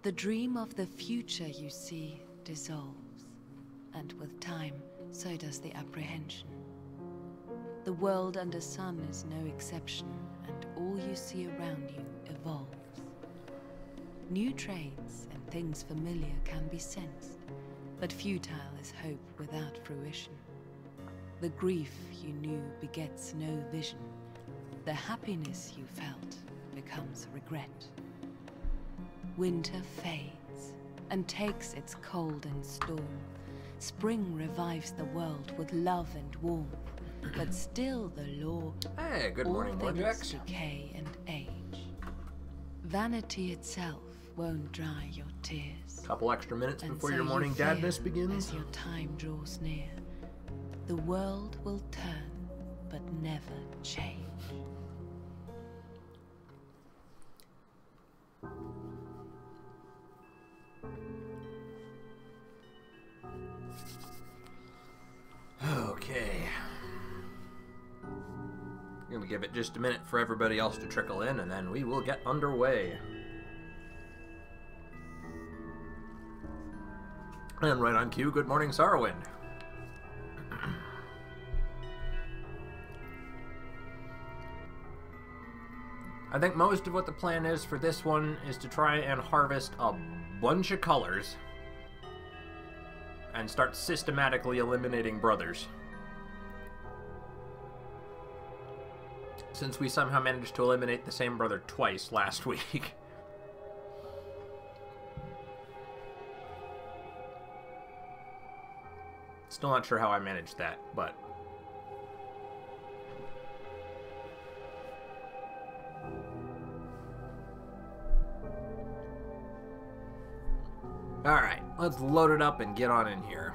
The dream of the future, you see, dissolves. And with time, so does the apprehension. The world under sun is no exception, and all you see around you evolves. New traits and things familiar can be sensed, but futile is hope without fruition. The grief you knew begets no vision. The happiness you felt becomes regret. Winter fades and takes its cold and storm. Spring revives the world with love and warmth, but still the law. Hey, good morning, Morjax. Decay and age. Vanity itself won't dry your tears. Couple extra minutes And before so your you morning fear dadness begins. As your time draws near, the world will turn, but never change. Okay. I'm gonna give it just a minute for everybody else to trickle in, and then we will get underway. And right on cue, good morning, Sarwin. I think most of what the plan is for this one is to try and harvest a bunch of colors and start systematically eliminating brothers. Since we somehow managed to eliminate the same brother twice last week. Still not sure how I managed that, but... Alright, let's load it up and get on in here.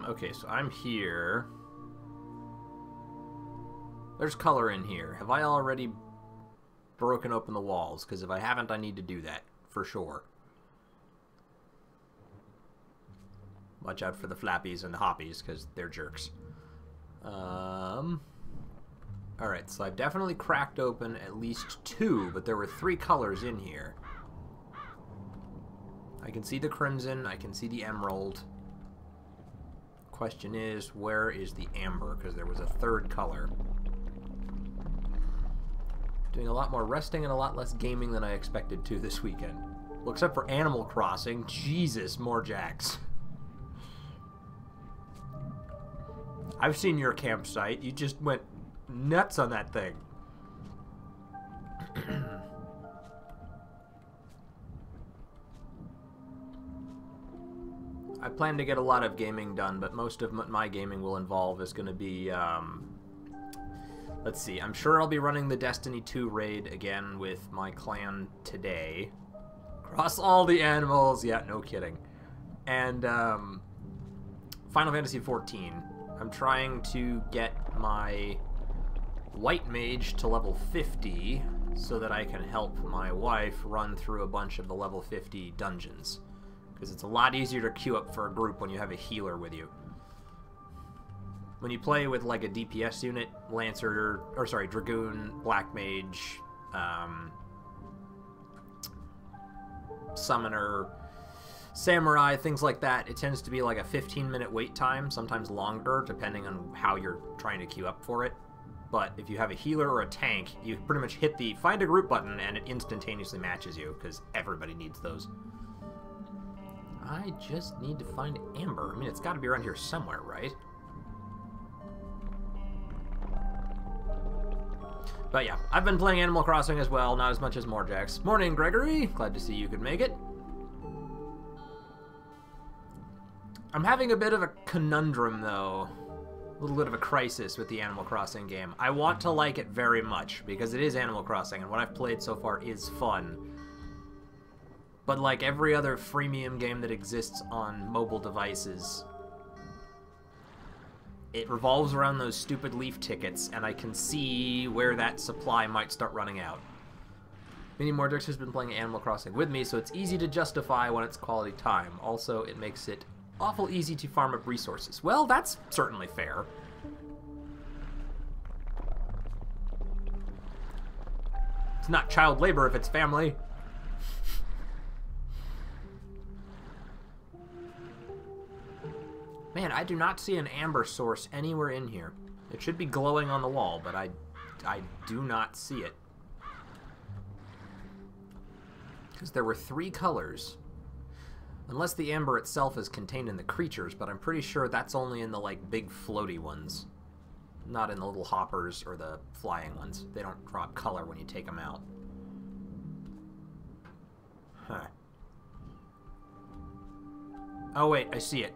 Okay, so I'm here. There's color in here. Have I already broken open the walls? Because if I haven't, I need to do that, for sure. Watch out for the flappies and the hoppies, because they're jerks. Alright, so I've definitely cracked open at least 2, but there were 3 colors in here. I can see the crimson, I can see the emerald. Question is, where is the amber? Because there was a 3rd color. Doing a lot more resting and a lot less gaming than I expected to this weekend. Well, except for Animal Crossing. Jesus, Morjax. I've seen your campsite. You just went nuts on that thing. I plan to get a lot of gaming done, but most of my gaming will involve is going to be, let's see, I'm sure I'll be running the Destiny 2 raid again with my clan today. Cross all the animals, yeah, no kidding. And, Final Fantasy XIV. I'm trying to get my White Mage to level 50 so that I can help my wife run through a bunch of the level 50 dungeons. Because it's a lot easier to queue up for a group when you have a healer with you. When you play with like a DPS unit, Lancer, or sorry, Dragoon, Black Mage, Summoner, Samurai, things like that, it tends to be like a 15-minute wait time, sometimes longer, depending on how you're trying to queue up for it. But if you have a healer or a tank, you pretty much hit the find a group button and it instantaneously matches you, because everybody needs those. I just need to find Amber. I mean, it's got to be around here somewhere, right? But yeah, I've been playing Animal Crossing as well, not as much as Morjax. Morning, Gregory! Glad to see you could make it. I'm having a bit of a conundrum, though. A little bit of a crisis with the Animal Crossing game. I want to like it very much, because it is Animal Crossing, and what I've played so far is fun. But like every other freemium game that exists on mobile devices, it revolves around those stupid leaf tickets, and I can see where that supply might start running out. Many Mordrix has been playing Animal Crossing with me, so it's easy to justify when it's quality time. Also, it makes it awful easy to farm up resources. Well, that's certainly fair. It's not child labor if it's family. Man, I do not see an amber source anywhere in here. It should be glowing on the wall, but I do not see it. Because there were 3 colors. Unless the amber itself is contained in the creatures, but I'm pretty sure that's only in the, like, big floaty ones. Not in the little hoppers or the flying ones. They don't drop color when you take them out. Huh. Oh, wait, I see it.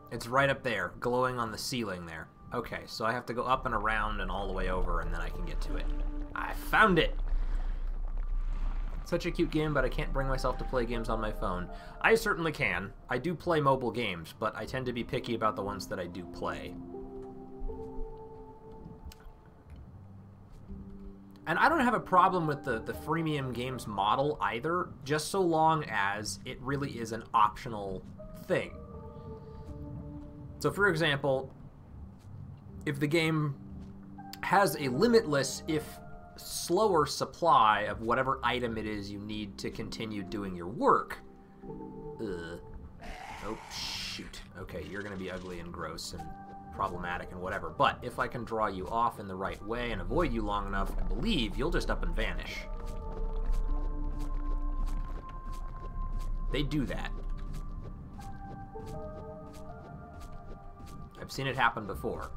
It's right up there, glowing on the ceiling there. Okay, so I have to go up and around and all the way over, and then I can get to it. I found it! Such a cute game, but I can't bring myself to play games on my phone. I certainly can. I do play mobile games, but I tend to be picky about the ones that I do play. And I don't have a problem with the freemium games model either, just so long as it really is an optional thing. So for example, if the game has a limitless, if slower supply of whatever item it is you need to continue doing your work. Oh, shoot. Okay, you're going to be ugly and gross and problematic and whatever. But if I can draw you off in the right way and avoid you long enough, I believe you'll just up and vanish. They do that. I've seen it happen before.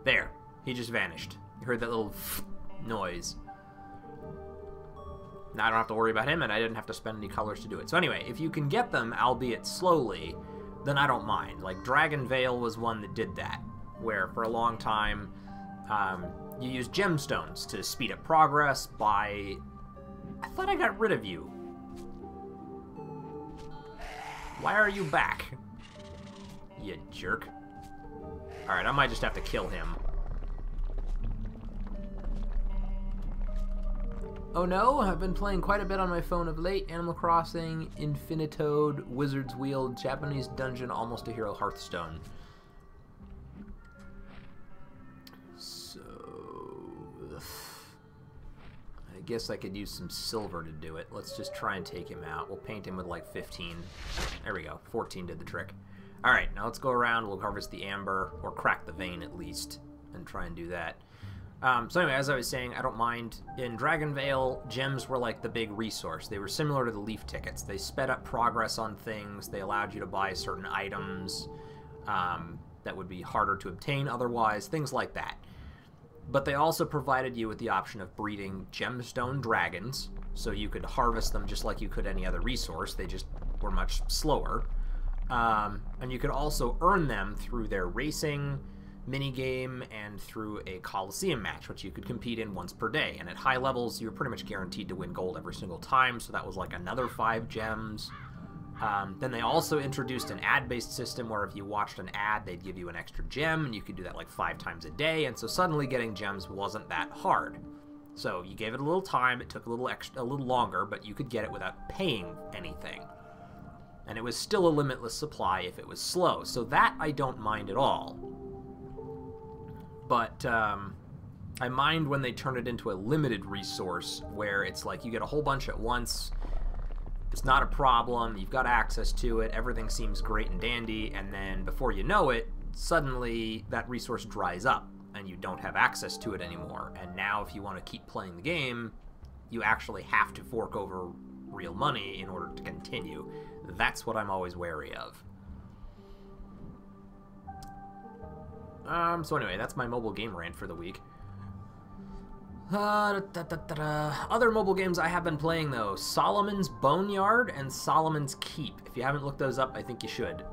There. He just vanished. You heard that little noise. Now I don't have to worry about him, and I didn't have to spend any colors to do it. So anyway, if you can get them, albeit slowly, then I don't mind. Like, Dragon Veil was one that did that, where for a long time, you use gemstones to speed up progress by... I thought I got rid of you. Why are you back? You jerk. Alright, I might just have to kill him. Oh no, I've been playing quite a bit on my phone of late. Animal Crossing, Infinitoad, Wizard's Wheel, Japanese Dungeon, Almost a Hero, Hearthstone. So... I guess I could use some silver to do it. Let's just try and take him out. We'll paint him with like 15. There we go. 14 did the trick. Alright, now let's go around. We'll harvest the amber, or crack the vein at least, and try and do that. So anyway, as I was saying, I don't mind. In Dragon Veil, gems were like the big resource. They were similar to the leaf tickets. They sped up progress on things. They allowed you to buy certain items that would be harder to obtain otherwise, things like that. But they also provided you with the option of breeding gemstone dragons, so you could harvest them just like you could any other resource. They just were much slower. And you could also earn them through their racing minigame and through a Coliseum match, which you could compete in once per day. And at high levels, you were pretty much guaranteed to win gold every single time, so that was like another 5 gems. Then they also introduced an ad-based system where if you watched an ad, they'd give you an extra gem, and you could do that like 5 times a day, and so suddenly getting gems wasn't that hard. So you gave it a little time, it took a little longer, but you could get it without paying anything. And it was still a limitless supply if it was slow, so that I don't mind at all. But I mind when they turn it into a limited resource, where it's like you get a whole bunch at once, it's not a problem, you've got access to it, everything seems great and dandy, and then before you know it, suddenly that resource dries up, and you don't have access to it anymore. And now if you want to keep playing the game, you actually have to fork over real money in order to continue. That's what I'm always wary of. So anyway, that's my mobile game rant for the week. Other mobile games I have been playing, though. Solomon's Boneyard and Solomon's Keep. If you haven't looked those up, I think you should.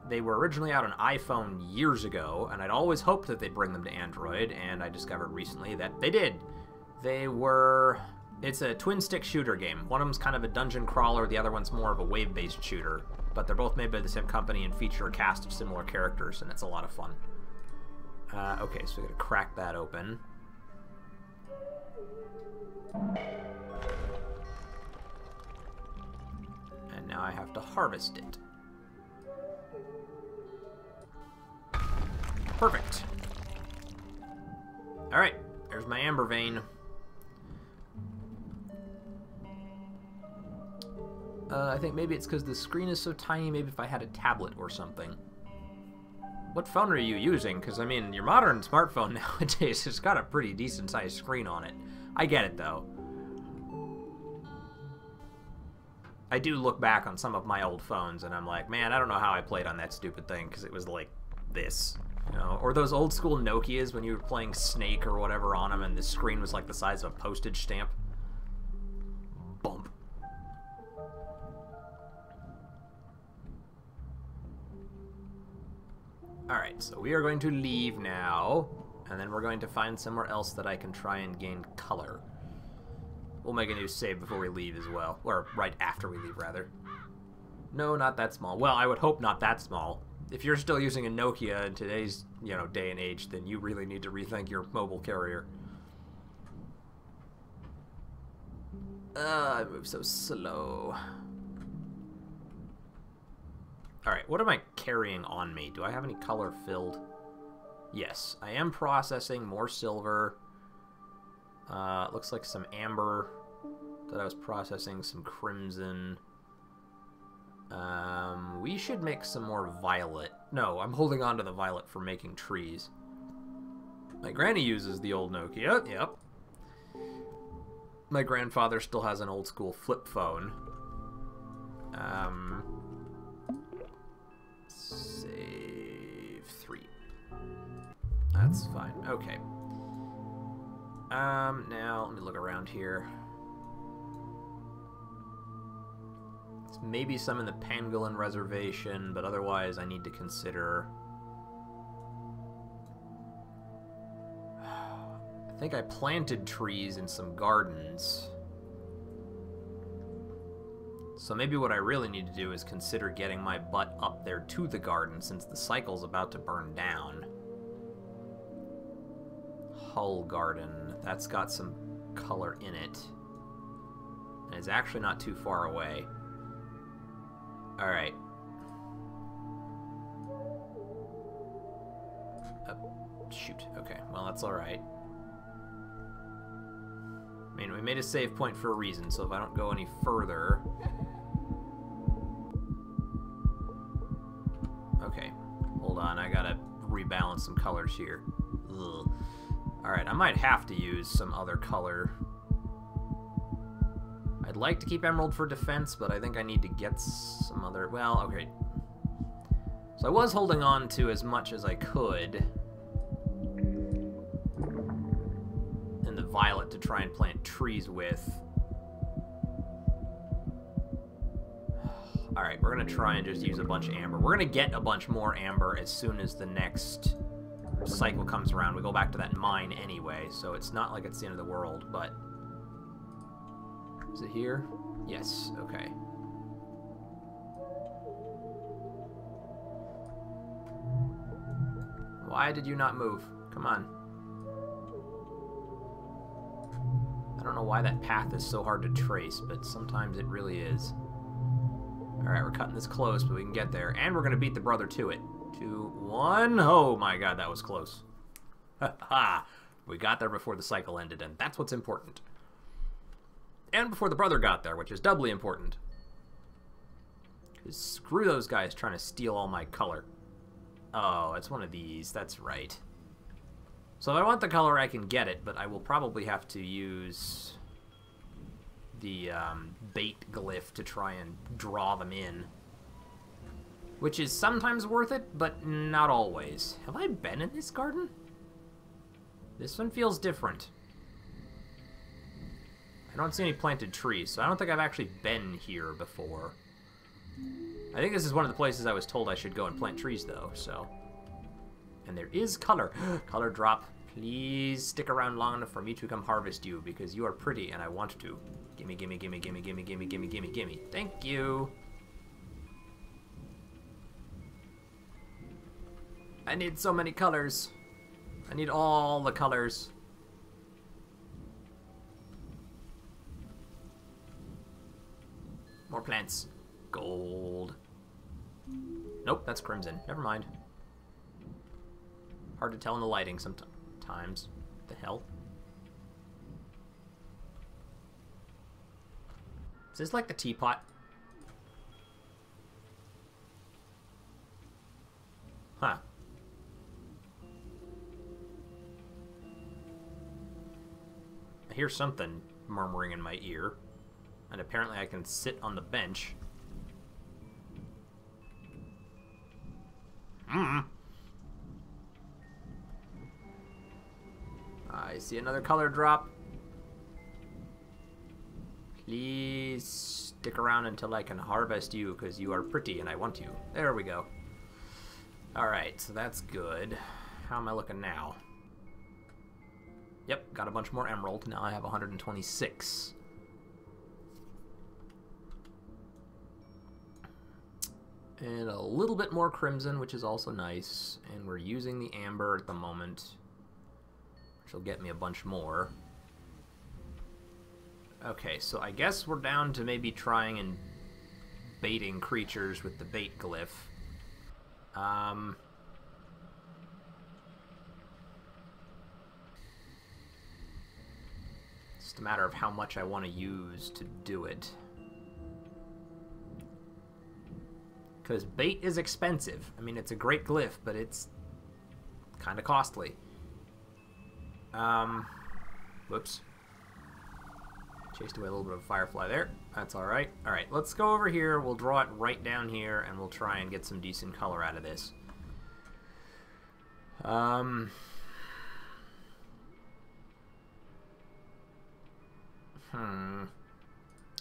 They were originally out on iPhone years ago, and I'd always hoped that they'd bring them to Android, and I discovered recently that they did. They were... It's a twin-stick shooter game. One of them's kind of a dungeon crawler, the other one's more of a wave-based shooter. But they're both made by the same company and feature a cast of similar characters, and it's a lot of fun. Okay, so we gotta crack that open. And now I have to harvest it. Perfect. Alright, there's my amber vein. I think maybe it's because the screen is so tiny, maybe if I had a tablet or something. What phone are you using? Because, I mean, your modern smartphone nowadays has got a pretty decent-sized screen on it. I get it, though. I do look back on some of my old phones, and I'm like, man, I don't know how I played on that stupid thing, because it was like this. You know? Or those old-school Nokias when you were playing Snake or whatever on them, and the screen was like the size of a postage stamp. Bump. Alright, so we are going to leave now, and then we're going to find somewhere else that I can try and gain color. We'll make a new save before we leave as well. Or right after we leave, rather. No, not that small. Well, I would hope not that small. If you're still using a Nokia in today's, you know, day and age, then you really need to rethink your mobile carrier. I move so slow. Alright, what am I carrying on me? Do I have any color filled? Yes, I am processing more silver. Looks like some amber that I was processing, some crimson. We should make some more violet. No, I'm holding on to the violet for making trees. My granny uses the old Nokia, yep. My grandfather still has an old school flip phone. Save 3. That's fine. Okay. Now let me look around here. There's maybe some in the Pangolin Reservation, but otherwise I need to consider. I think I planted trees in some gardens. So maybe what I really need to do is consider getting my butt up there to the garden since the cycle's about to burn down. Hull Garden. That's got some color in it. And it's actually not too far away. Alright. Oh, shoot. Okay, well that's alright. I mean, we made a save point for a reason, so if I don't go any further... Okay, hold on, I gotta rebalance some colors here. Ugh. Alright, I might have to use some other color. I'd like to keep emerald for defense, but I think I need to get some other... Well, okay. So I was holding on to as much as I could in the violet to try and plant trees with. Alright, we're going to try and just use a bunch of amber. We're going to get a bunch more amber as soon as the next cycle comes around. We go back to that mine anyway, so it's not like it's the end of the world, but... Is it here? Yes, okay. Why did you not move? Come on. I don't know why that path is so hard to trace, but sometimes it really is. Alright, we're cutting this close, but we can get there. And we're going to beat the brother to it. 2, 1. Oh my god, that was close. Ha! We got there before the cycle ended, and that's what's important. And before the brother got there, which is doubly important. Because screw those guys trying to steal all my color. Oh, it's one of these. That's right. So if I want the color, I can get it, but I will probably have to use the bait glyph to try and draw them in. Which is sometimes worth it, but not always. Have I been in this garden? This one feels different. I don't see any planted trees, so I don't think I've actually been here before. I think this is one of the places I was told I should go and plant trees, though, so... And there is color. Color drop. Please stick around long enough for me to come harvest you, because you are pretty and I want to. Gimme, gimme, gimme, gimme, gimme, gimme, gimme, gimme, gimme. Thank you! I need so many colors. I need all the colors. More plants. Gold. Nope, that's crimson. Never mind. Hard to tell in the lighting sometimes. What the hell? Is this like the teapot? Huh. I hear something murmuring in my ear. And apparently I can sit on the bench. I see another color drop. Please stick around until I can harvest you, because you are pretty and I want you. There we go. Alright, so that's good. How am I looking now? Yep, got a bunch more emerald. Now I have 126. And a little bit more crimson, which is also nice. And we're using the amber at the moment, which will get me a bunch more. Okay, so I guess we're down to maybe trying and baiting creatures with the bait glyph. It's just a matter of how much I want to use to do it. Because bait is expensive. I mean, it's a great glyph, but it's kind of costly. Whoops. Chased away a little bit of firefly there. That's alright. Alright, let's go over here. We'll draw it right down here, and we'll try and get some decent color out of this. I'm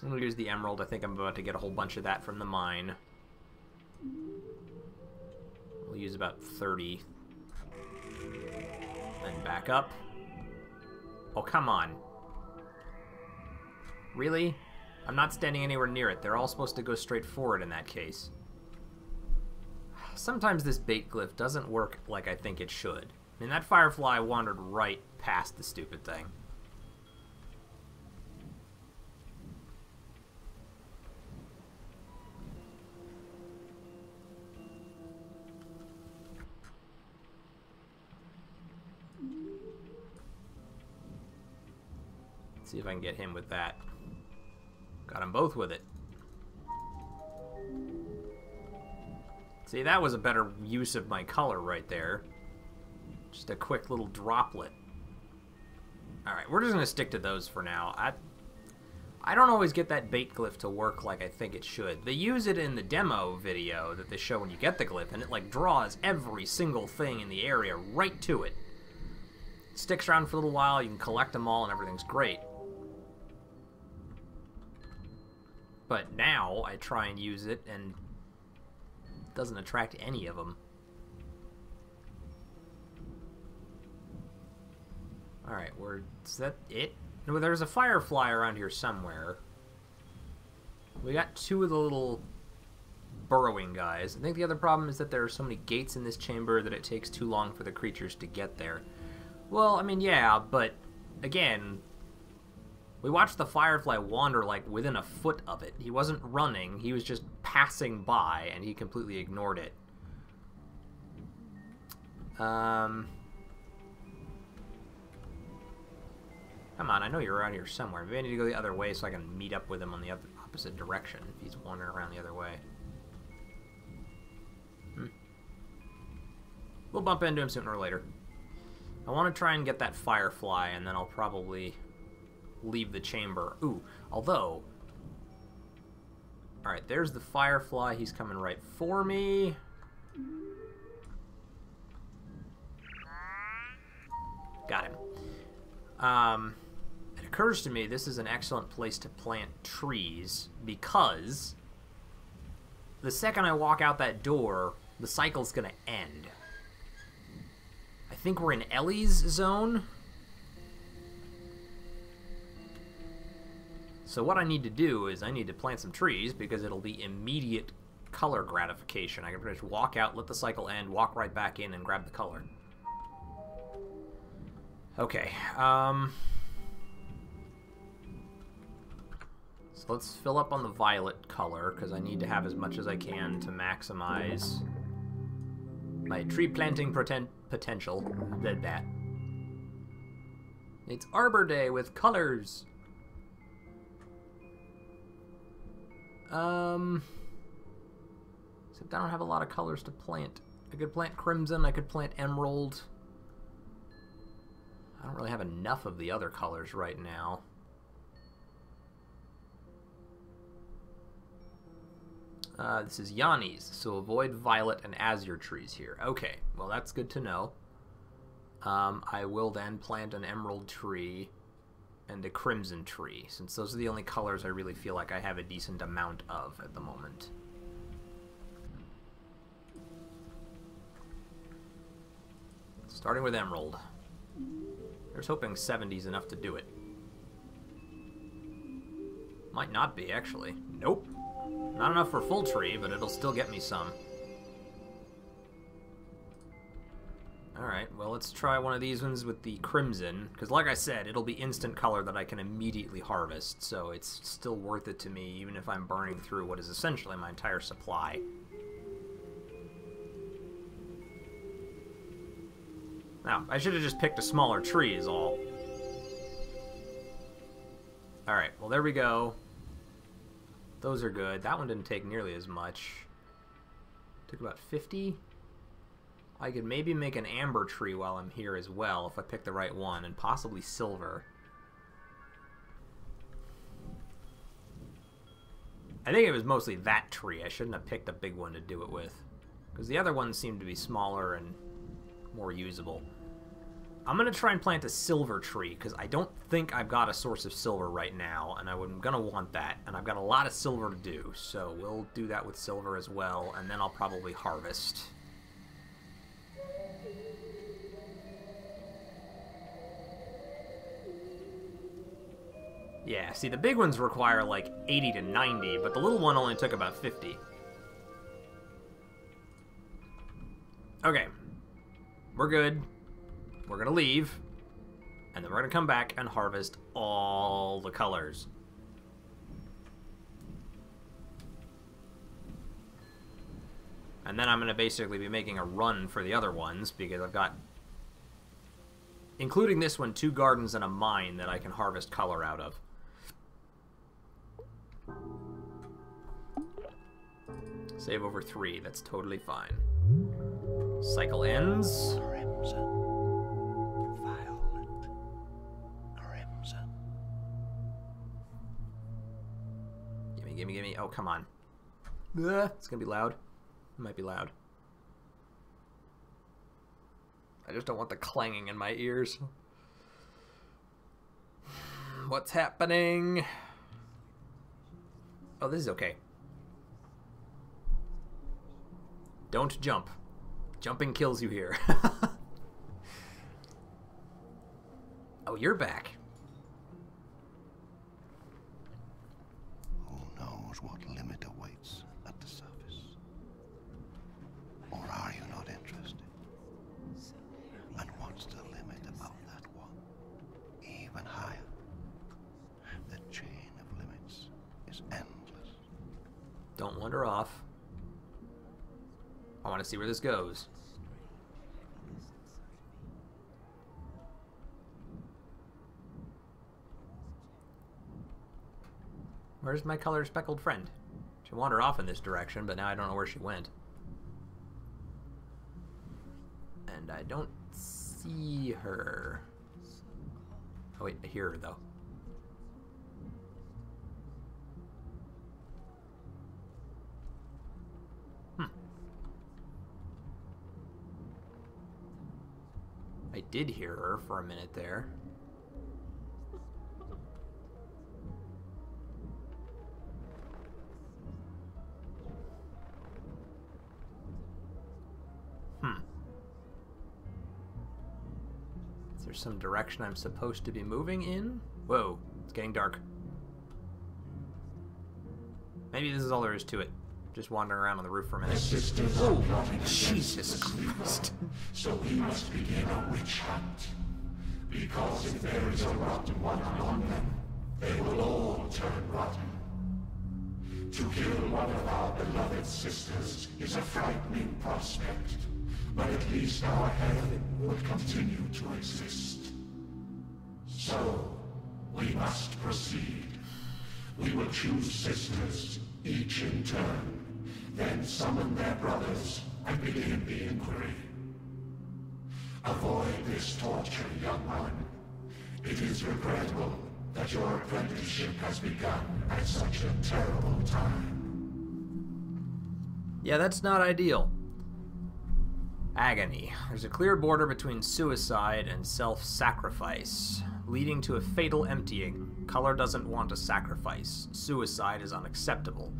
going to use the emerald. I think I'm about to get a whole bunch of that from the mine. We'll use about 30. And back up. Oh, come on. Really? I'm not standing anywhere near it. They're all supposed to go straight forward in that case. Sometimes this bait glyph doesn't work like I think it should. I mean, that firefly wandered right past the stupid thing. See if I can get him with that. Got them both with it. See, that was a better use of my color right there. Just a quick little droplet. Alright, we're just going to stick to those for now. I don't always get that bait glyph to work like I think it should. They use it in the demo video that they show when you get the glyph, and it like draws every single thing in the area right to it. It sticks around for a little while, you can collect them all, and everything's great. But now I try and use it, and it doesn't attract any of them. Alright, is that it? No, there's a firefly around here somewhere. We got two of the little burrowing guys. I think the other problem is that there are so many gates in this chamber that it takes too long for the creatures to get there. Well, I mean, yeah, but again, we watched the firefly wander like within a foot of it. He wasn't running, he was just passing by, and he completely ignored it. Come on, I know you're around here somewhere. Maybe I need to go the other way so I can meet up with him on the opposite direction if he's wandering around the other way. We'll bump into him sooner or later. I want to try and get that firefly, and then I'll probably leave the chamber. Ooh, although... Alright, there's the firefly. He's coming right for me. Got him. It occurs to me this is an excellent place to plant trees, because the second I walk out that door, the cycle's gonna end. I think we're in Ellie's zone. So what I need to do is I need to plant some trees, because it'll be immediate color gratification. I can pretty much walk out, let the cycle end, walk right back in, and grab the color. Okay, So let's fill up on the violet color, because I need to have as much as I can to maximize my tree planting potential. Did that. It's Arbor Day with colors. Except I don't have a lot of colors to plant. I could plant crimson, I could plant emerald. I don't really have enough of the other colors right now. This is Yanni's, so avoid violet and azure trees here. Okay, well that's good to know. I will then plant an emerald tree and a crimson tree, since those are the only colors I really feel like I have a decent amount of at the moment. Starting with emerald. I was hoping 70 is enough to do it. Might not be, actually. Nope. Not enough for full tree, but it'll still get me some. Alright, well let's try one of these ones with the crimson, because like I said, it'll be instant color that I can immediately harvest, so it's still worth it to me, even if I'm burning through what is essentially my entire supply. Now, I should have just picked a smaller tree is all. Alright, well there we go. Those are good. That one didn't take nearly as much. Took about 50. I could maybe make an amber tree while I'm here as well, if I pick the right one, and possibly silver. I think it was mostly that tree. I shouldn't have picked a big one to do it with, because the other ones seem to be smaller and more usable. I'm going to try and plant a silver tree, because I don't think I've got a source of silver right now, and I'm going to want that, and I've got a lot of silver to do, so we'll do that with silver as well, and then I'll probably harvest. Yeah, see, the big ones require like 80 to 90, but the little one only took about 50. Okay. We're good. We're gonna leave. And then we're gonna come back and harvest all the colors. And then I'm gonna basically be making a run for the other ones, because I've got, including this one, 2 gardens and a mine that I can harvest color out of. Save over 3, that's totally fine. Cycle ends. Crimson. Violet. Crimson. Gimme, gimme, gimme. Oh, come on. It's gonna be loud. It might be loud. I just don't want the clanging in my ears. What's happening? Oh, this is okay. Don't jump. Jumping kills you here. Oh, you're back. Who knows what limit awaits at the surface? Or are you not interested? And what's the limit about that one? Even higher. The chain of limits is endless. Don't wander off. I want to see where this goes. Where's my color speckled friend? She wandered off in this direction, but now I don't know where she went. And I don't see her. Oh wait, I hear her though. I did hear her for a minute there. Is there some direction I'm supposed to be moving in? Whoa, it's getting dark. Maybe this is all there is to it. Just wandering around on the roof for a minute. Oh, Jesus Christ. So we must begin a witch hunt. Because if there is a rotten one among them, they will all turn rotten. To kill one of our beloved sisters is a frightening prospect, but at least our heaven would continue to exist. So, we must proceed. We will choose sisters, each in turn, then summon their brothers and begin the inquiry. Avoid this torture, young one. It is regrettable that your apprenticeship has begun at such a terrible time. Yeah, that's not ideal. Agony. There's a clear border between suicide and self-sacrifice, leading to a fatal emptying. Color doesn't want a sacrifice. Suicide is unacceptable.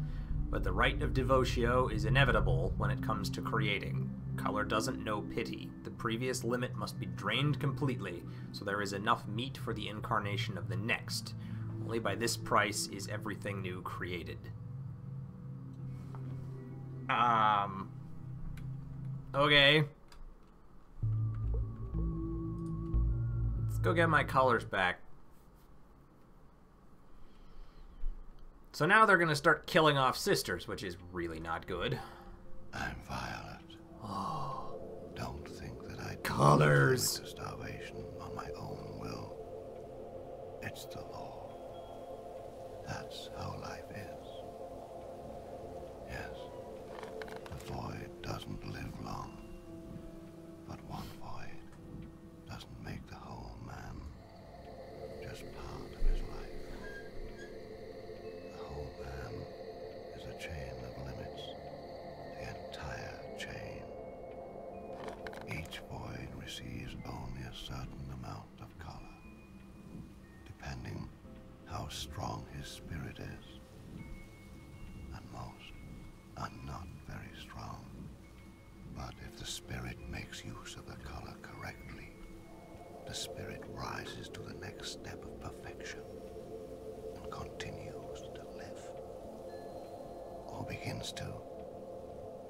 But the rite of devotio is inevitable when it comes to creating. Color doesn't know pity. The previous limit must be drained completely, so there is enough meat for the incarnation of the next. Only by this price is everything new created. Okay. Let's go get my colors back. So now they're gonna start killing off sisters, which is really not good. I'm Violet. Oh. Don't think that I Colors. to starvation on my own will. It's the law. That's how life is. Yes, the void doesn't live long, but one void doesn't make the whole man, just part of his life. The whole man is a chain of limits, the entire chain. Each void receives only a certain amount of color, depending how strong his spirit is. And most are not very strong. But if the spirit makes use of the color correctly, the spirit rises to the next step of perfection and continues to live. Or begins to.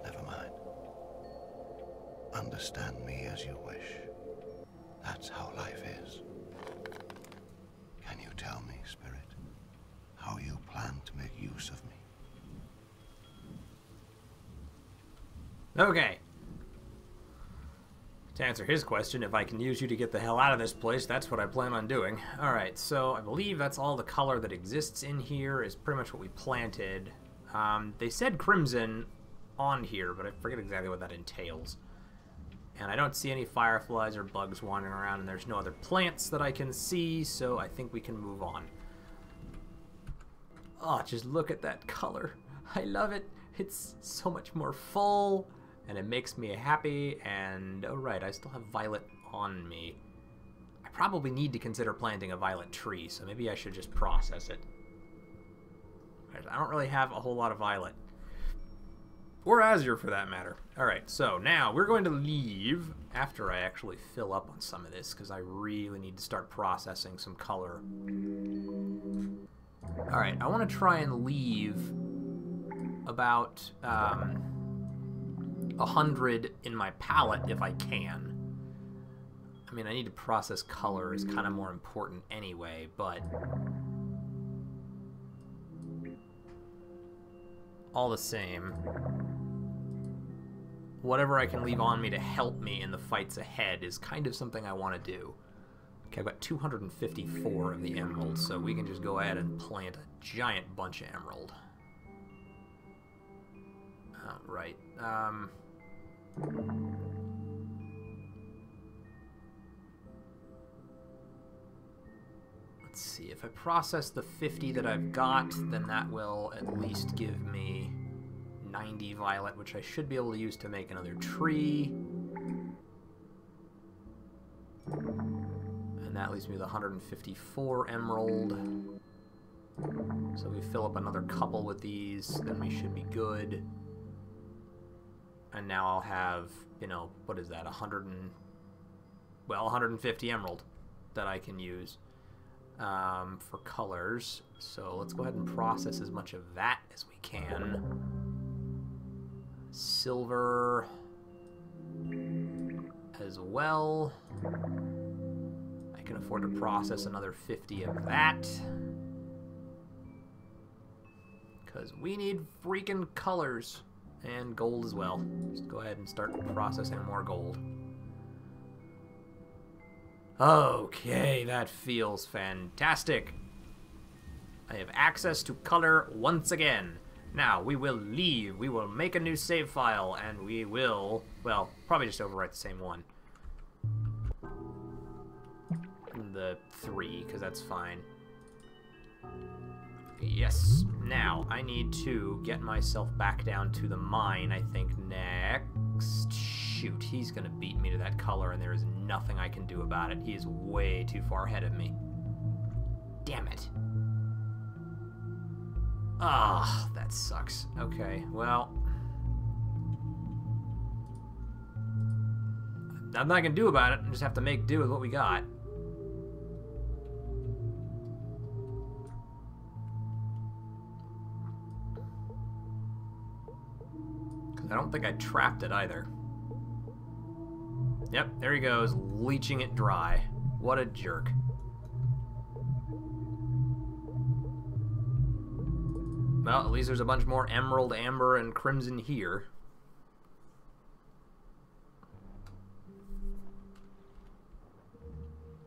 Never mind. Understand me as you wish. That's how life is. Can you tell me, Spirit, how you plan to make use of me? Okay. To answer his question, if I can use you to get the hell out of this place, that's what I plan on doing. Alright, so I believe that's all the color that exists in here is pretty much what we planted. They said crimson on here, but I forget exactly what that entails. And I don't see any fireflies or bugs wandering around, and there's no other plants that I can see, so I think we can move on. Oh, just look at that color. I love it. It's so much more full, and it makes me happy, and oh right, I still have violet on me. I probably need to consider planting a violet tree, so maybe I should just process it. I don't really have a whole lot of violet. Or azure, for that matter. Alright, so now we're going to leave after I actually fill up on some of this, because I really need to start processing some color. Alright, I want to try and leave about 100 in my palette if I can. I mean, I need to process color is kind of more important anyway, but all the same, whatever I can leave on me to help me in the fights ahead is kind of something I want to do. Okay, I've got 254 of the emerald, so we can just go ahead and plant a giant bunch of emerald. Right. Let's see, if I process the 50 that I've got, then that will at least give me 90 violet, which I should be able to use to make another tree. And that leaves me with 154 emerald. So we fill up another couple with these, then we should be good. And now I'll have, you know, what is that, 150 emerald that I can use for colors. So let's go ahead and process as much of that as we can. Silver as well. I can afford to process another 50 of that. Because we need freaking colors. And gold as well. Just go ahead and start processing more gold. Okay, that feels fantastic. I have access to color once again. Now, we will leave. We will make a new save file, and we will, well, probably just overwrite the same one. The 3, because that's fine. Yes. Now, I need to get myself back down to the mine, I think, next. Shoot, he's going to beat me to that color, and there is nothing I can do about it. He is way too far ahead of me. Damn it. Ah, that sucks. Okay, well. I'm not going to do about it. I just have to make do with what we got. I don't think I trapped it either. Yep, there he goes, leeching it dry. What a jerk. Well, at least there's a bunch more emerald, amber, and crimson here.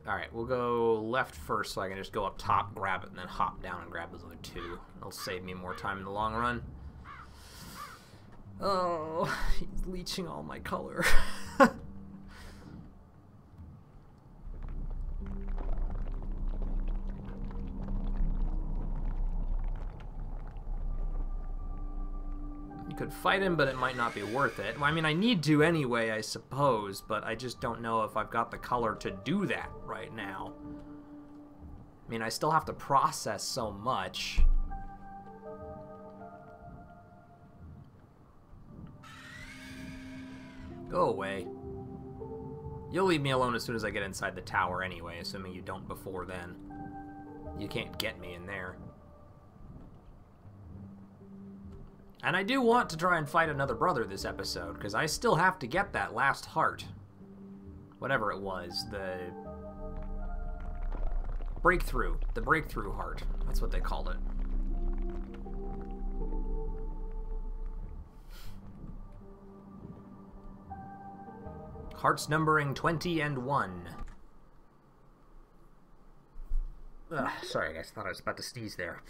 Alright, we'll go left first so I can just go up top, grab it, and then hop down and grab those other 2. It'll save me more time in the long run. Oh, he's leeching all my color. You could fight him, but it might not be worth it. Well, I mean, I need to anyway, I suppose, but I just don't know if I've got the color to do that right now. I mean, I still have to process so much. Go away. You'll leave me alone as soon as I get inside the tower anyway, assuming you don't before then. You can't get me in there. And I do want to try and fight another brother this episode, because I still have to get that last heart. Whatever it was, the breakthrough. The breakthrough heart. That's what they called it. Hearts numbering 20 and 1. Ugh, sorry guys, thought I was about to sneeze there.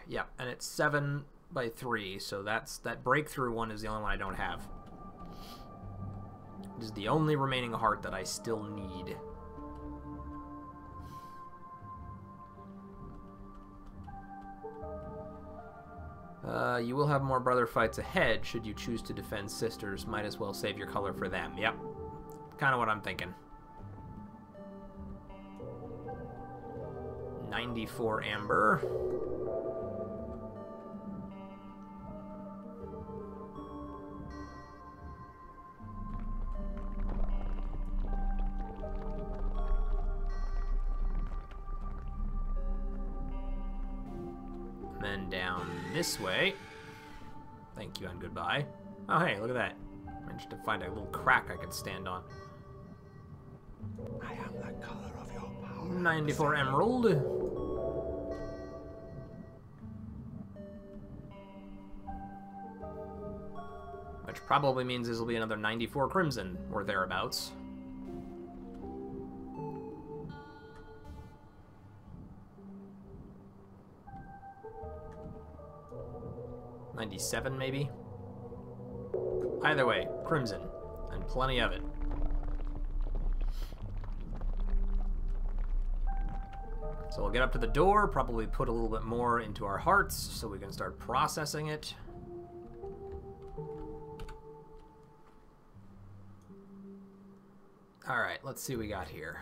Yeah, and it's 7 by 3, so that breakthrough one is the only one I don't have. It is the only remaining heart that I still need. You will have more brother fights ahead should you choose to defend sisters. Might as well save your color for them. Yep. Kind of what I'm thinking. 94 amber. And then down this way. Thank you and goodbye. Oh hey, look at that. Managed to find a little crack I could stand on. I am the color of your power. 94 emerald. Which probably means this will be another 94 crimson, or thereabouts. $97 maybe? Either way, crimson, and plenty of it. So we'll get up to the door, probably put a little bit more into our hearts so we can start processing it. Alright, let's see what we got here.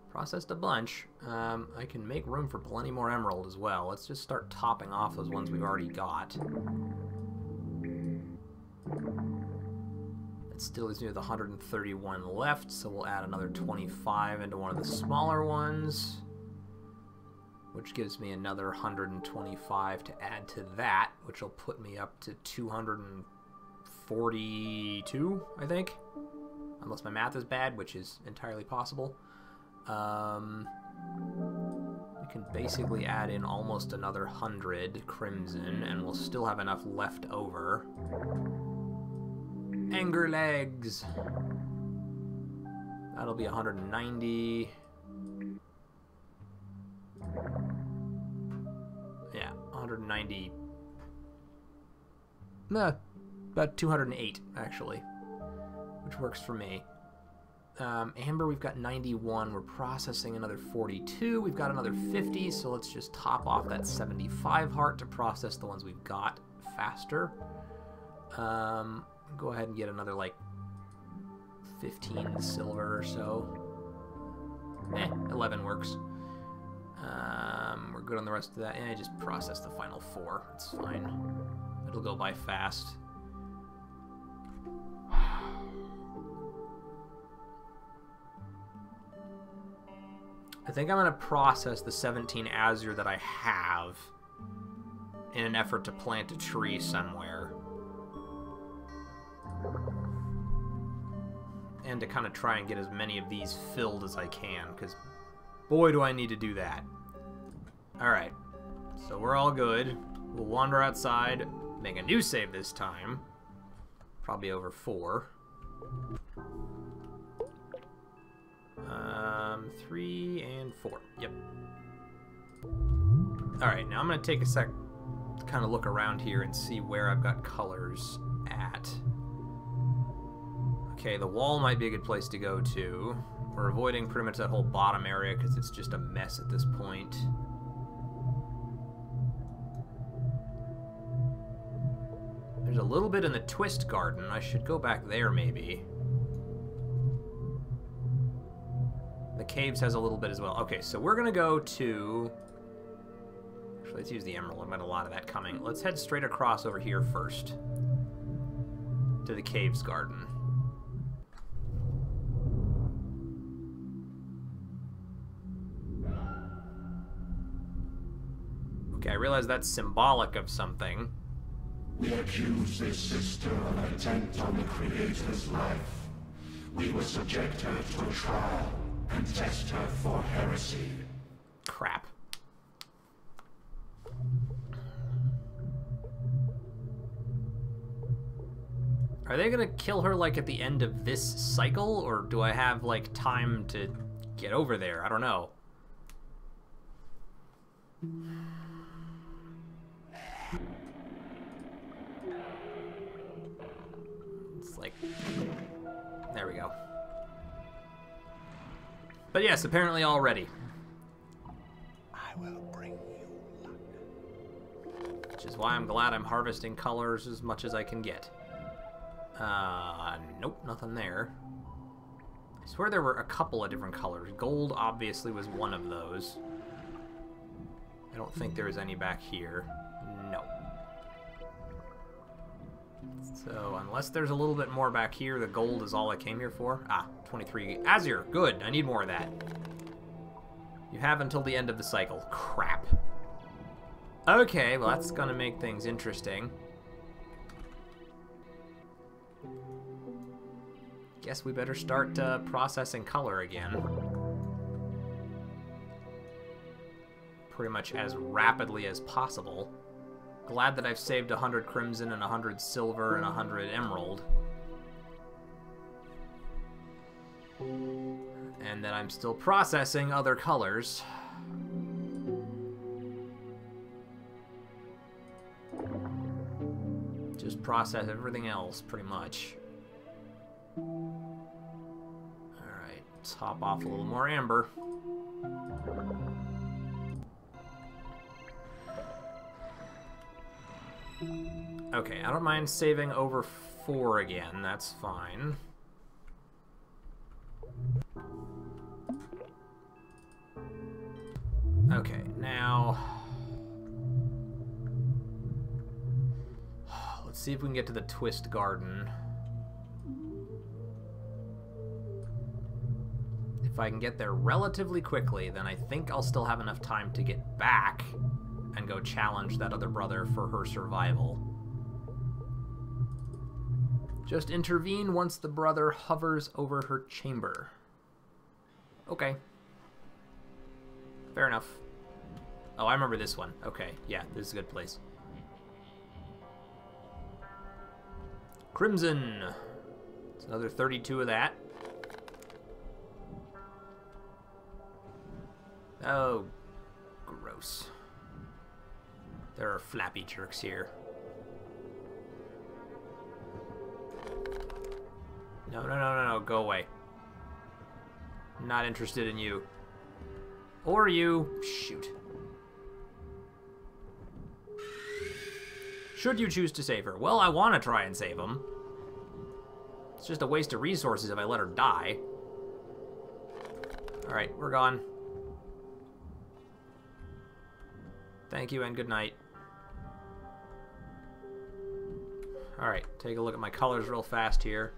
Processed a bunch. I can make room for plenty more emerald as well. Let's just start topping off those ones we've already got. It still is near the 131 left, so we'll add another 25 into one of the smaller ones, which gives me another 125 to add to that, which will put me up to 242, I think, unless my math is bad, which is entirely possible. We can basically add in almost another 100 crimson, and we'll still have enough left over. Anger legs! That'll be 190. Yeah, 190. About 208, actually, which works for me. Amber, we've got 91. We're processing another 42. We've got another 50, so let's just top off that 75 heart to process the ones we've got faster. Go ahead and get another, like, 15 silver or so. 11 works. We're good on the rest of that. And I just process the final 4. It's fine. It'll go by fast. I think I'm going to process the 17 azure that I have in an effort to plant a tree somewhere. And to kind of try and get as many of these filled as I can, because boy do I need to do that. Alright, so we're all good. We'll wander outside, make a new save this time. Probably over 4. 3 and 4. Yep. Alright, now I'm going to take a sec to kind of look around here and see where I've got colors at. Okay, the wall might be a good place to go to. We're avoiding pretty much that whole bottom area because it's just a mess at this point. There's a little bit in the Twist Garden. I should go back there, maybe. The Caves has a little bit as well. Okay, so we're going to go to... Actually, let's use the Emerald. I've got a lot of that coming. Let's head straight across over here first. To the Caves Garden. Okay, I realize that's symbolic of something. We accuse this sister of an attempt on the Creator's life. We will subject her to a trial and test her for heresy. Crap. Are they gonna kill her, like, at the end of this cycle? Or do I have, like, time to get over there? I don't know. It's like... There we go. But yes, apparently already. I will bring you luck. Which is why I'm glad I'm harvesting colors as much as I can get. Nope, nothing there. I swear there were a couple of different colors. Gold obviously was one of those. I don't think there was any back here. No. So, unless there's a little bit more back here, the gold is all I came here for. Ah, 23. Azure, good. I need more of that. You have until the end of the cycle. Crap. Okay, well that's gonna make things interesting. Guess we better start processing color again. Pretty much as rapidly as possible. Glad that I've saved 100 crimson and 100 silver and 100 emerald. And that I'm still processing other colors. Just process everything else, pretty much. Alright, top off a little more amber. Okay, I don't mind saving over 4 again, that's fine. Okay, now... Let's see if we can get to the Twist Garden. If I can get there relatively quickly, then I think I'll still have enough time to get back and go challenge that other brother for her survival. Just intervene once the brother hovers over her chamber. Okay. Fair enough. Oh, I remember this one. Okay, yeah, this is a good place. Crimson. It's another 32 of that. Oh, gross. There are flappy jerks here. No, no, no, no, no, go away. Not interested in you. Or you. Shoot. Should you choose to save her? Well, I want to try and save him. It's just a waste of resources if I let her die. Alright, we're gone. Thank you and good night. Alright, take a look at my colors real fast here.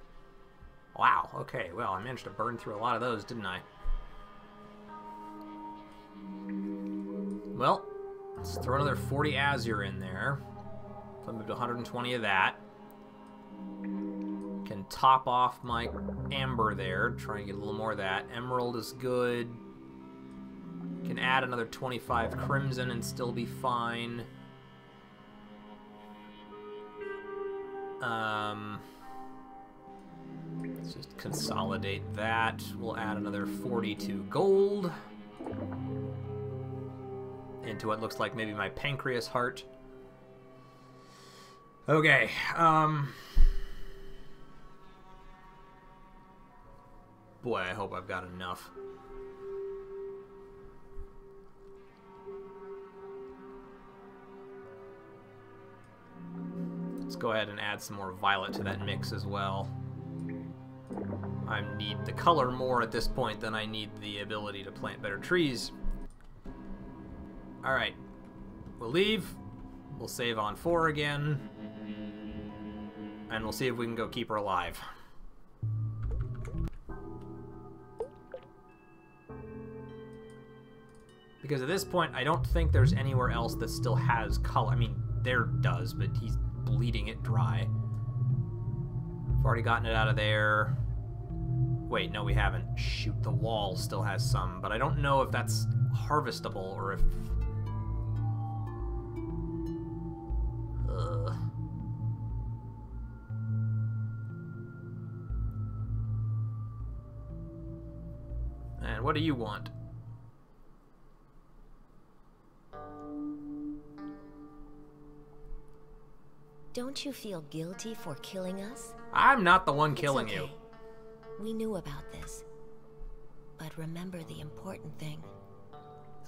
Wow, okay, well, I managed to burn through a lot of those, didn't I? Well, let's throw another 40 Azure in there. So I moved to 120 of that. Can top off my Amber there, try and get a little more of that. Emerald is good. Can add another 25 Crimson and still be fine. Let's just consolidate that. We'll add another 42 gold into what looks like maybe my Pancreas Heart. Okay, boy, I hope I've got enough. Let's go ahead and add some more violet to that mix as well. I need the color more at this point than I need the ability to plant better trees. Alright, we'll leave. We'll save on 4 again. And we'll see if we can go keep her alive. Because at this point, I don't think there's anywhere else that still has color. I mean, there does, but he's bleeding it dry. I've already gotten it out of there. Wait, no, we haven't. Shoot, the wall still has some, but I don't know if that's harvestable or if... And what do you want? Don't you feel guilty for killing us? I'm not the one killing It's okay. you. We knew about this. But remember the important thing.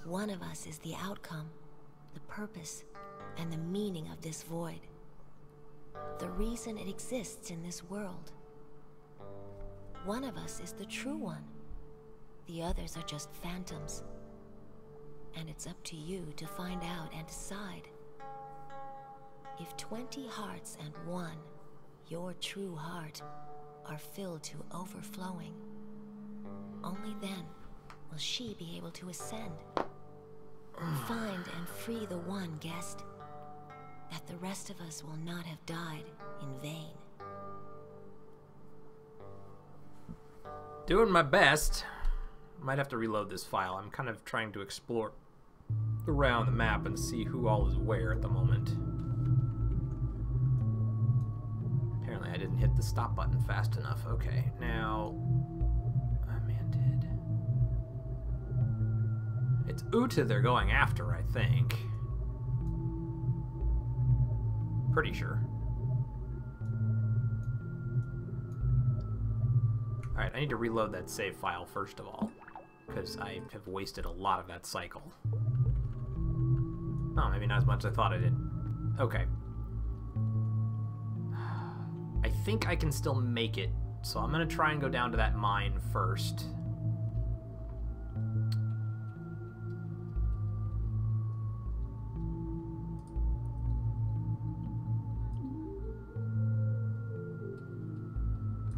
One of us is the outcome, the purpose, and the meaning of this void. The reason it exists in this world. One of us is the true one. The others are just phantoms. And it's up to you to find out and decide. If 20 hearts and one, your true heart, are filled to overflowing, only then will she be able to ascend. Find and free the one, guest, that the rest of us will not have died in vain. Doing my best. Might have to reload this file. I'm kind of trying to explore around the map and see who all is where at the moment. Apparently I didn't hit the stop button fast enough. Okay, now... It's Uta they're going after, I think. Pretty sure. Alright, I need to reload that save file first of all, because I have wasted a lot of that cycle. Oh, maybe not as much as I thought I did. Okay. I think I can still make it, so I'm going to try and go down to that mine first.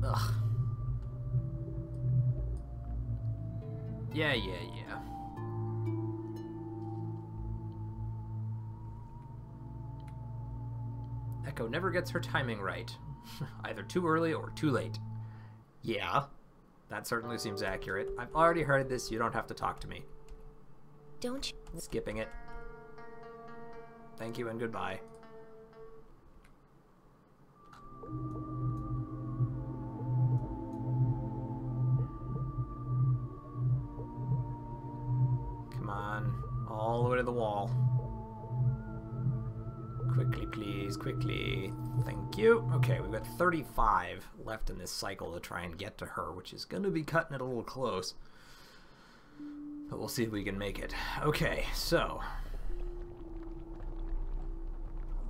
Ugh. Yeah. Echo never gets her timing right. Either too early or too late. Yeah, that certainly seems accurate. I've already heard this, you don't have to talk to me. Don't you? Skipping it. Thank you and goodbye. Come on. All the way to the wall. Quickly, please. Quickly. Thank you. Okay, we've got 35 left in this cycle to try and get to her, which is going to be cutting it a little close. But we'll see if we can make it. Okay, so...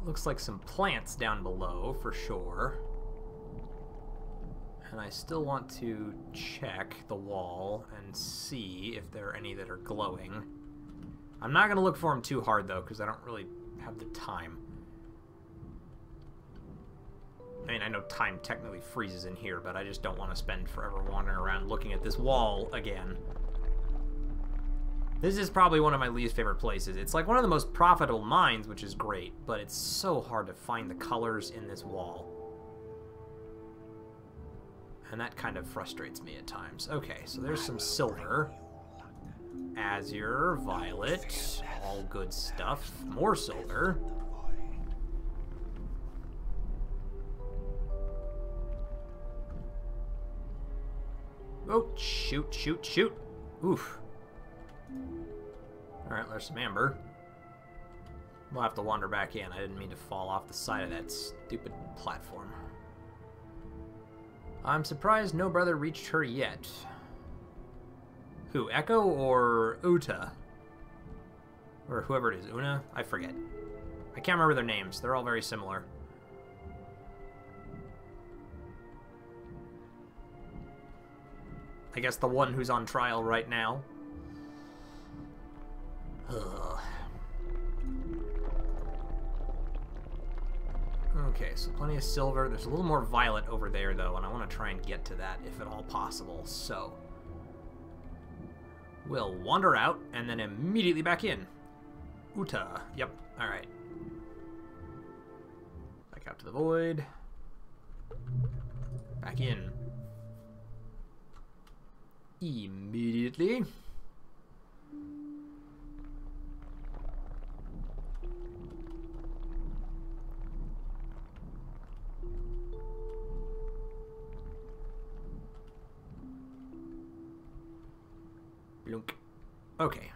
looks like some plants down below, for sure. And I still want to check the wall and see if there are any that are glowing. I'm not going to look for them too hard, though, because I don't really have the time. I mean, I know time technically freezes in here, but I just don't want to spend forever wandering around looking at this wall again. This is probably one of my least favorite places. It's like one of the most profitable mines, which is great, but it's so hard to find the colors in this wall. And that kind of frustrates me at times. Okay, so there's some silver. Azure, violet, all good stuff. More silver. Oh, shoot, shoot, shoot. Oof. Alright, there's some amber. We'll have to wander back in. I didn't mean to fall off the side of that stupid platform. I'm surprised no brother reached her yet. Who, Echo or Uta? Or whoever it is, Una? I forget. I can't remember their names. They're all very similar. I guess the one who's on trial right now. Ugh. Okay, so plenty of silver. There's a little more violet over there, though, and I want to try and get to that if at all possible. So, we'll wander out and then immediately back in. Uta. Yep. All right. Back out to the void. Back in. Immediately. Blunk. Okay.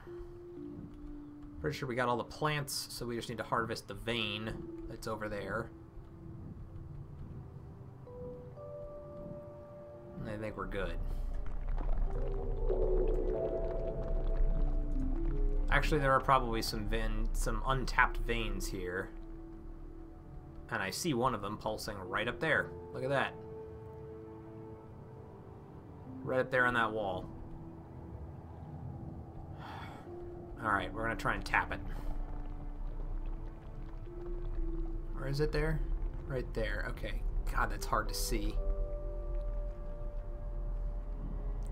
Pretty sure we got all the plants, so we just need to harvest the vein that's over there. And I think we're good. Actually, there are probably some untapped veins here. And I see one of them pulsing right up there. Look at that. Right up there on that wall. Alright, we're going to try and tap it. Where is it there? Right there. Okay. God, that's hard to see.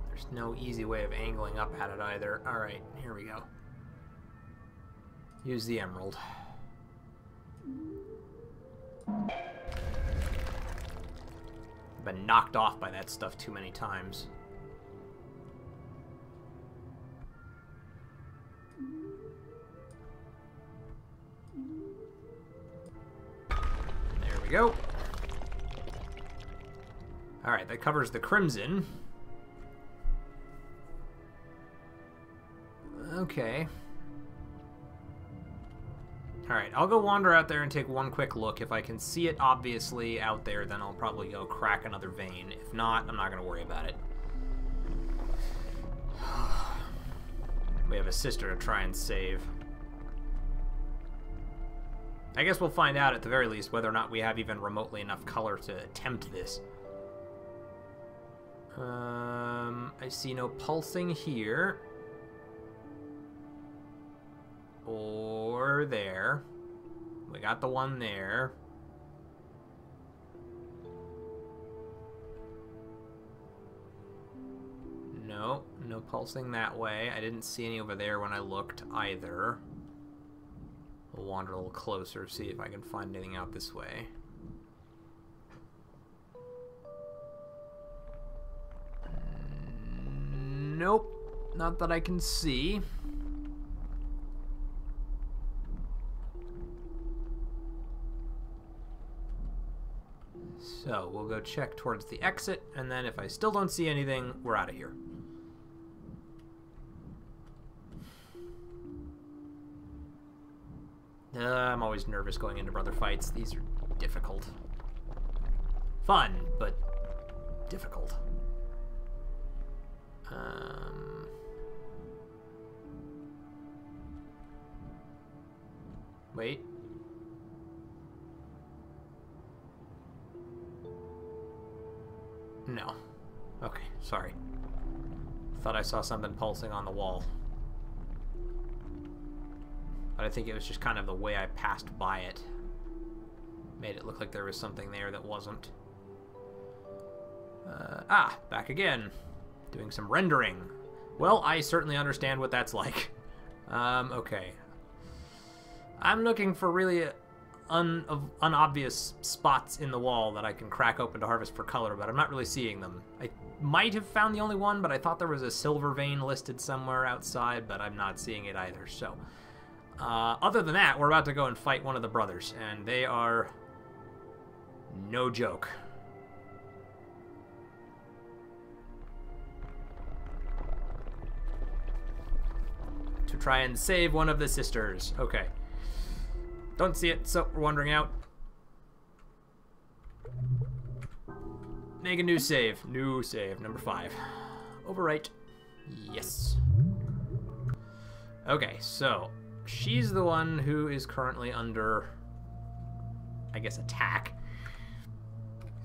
There's no easy way of angling up at it either. Alright, here we go. Use the emerald. I've been knocked off by that stuff too many times. There we go. Alright, that covers the crimson. Okay. Alright, I'll go wander out there and take one quick look. If I can see it obviously out there, then I'll probably go crack another vein. If not, I'm not going to worry about it. We have a sister to try and save. I guess we'll find out at the very least whether or not we have even remotely enough color to attempt this. I see no pulsing here. Or there. We got the one there. No, no pulsing that way. I didn't see any over there when I looked either. We'll wander a little closer, see if I can find anything out this way. Nope, not that I can see. So we'll go check towards the exit, and then if I still don't see anything, we're out of here. I'm always nervous going into brother fights. These are difficult. Fun, but difficult. Wait. No. Okay, sorry. Thought I saw something pulsing on the wall. But I think it was just kind of the way I passed by it. Made it look like there was something there that wasn't. Back again. Doing some rendering. Well, I certainly understand what that's like. Okay. I'm looking for really unobvious spots in the wall that I can crack open to harvest for color, but I'm not really seeing them. I might have found the only one, but I thought there was a silver vein listed somewhere outside, but I'm not seeing it either, so... other than that, we're about to go and fight one of the brothers, and they are no joke. To try and save one of the sisters. Okay. Don't see it, so we're wandering out. Make a new save. New save, number 5. Overwrite. Yes. Okay, so she's the one who is currently under, I guess, attack.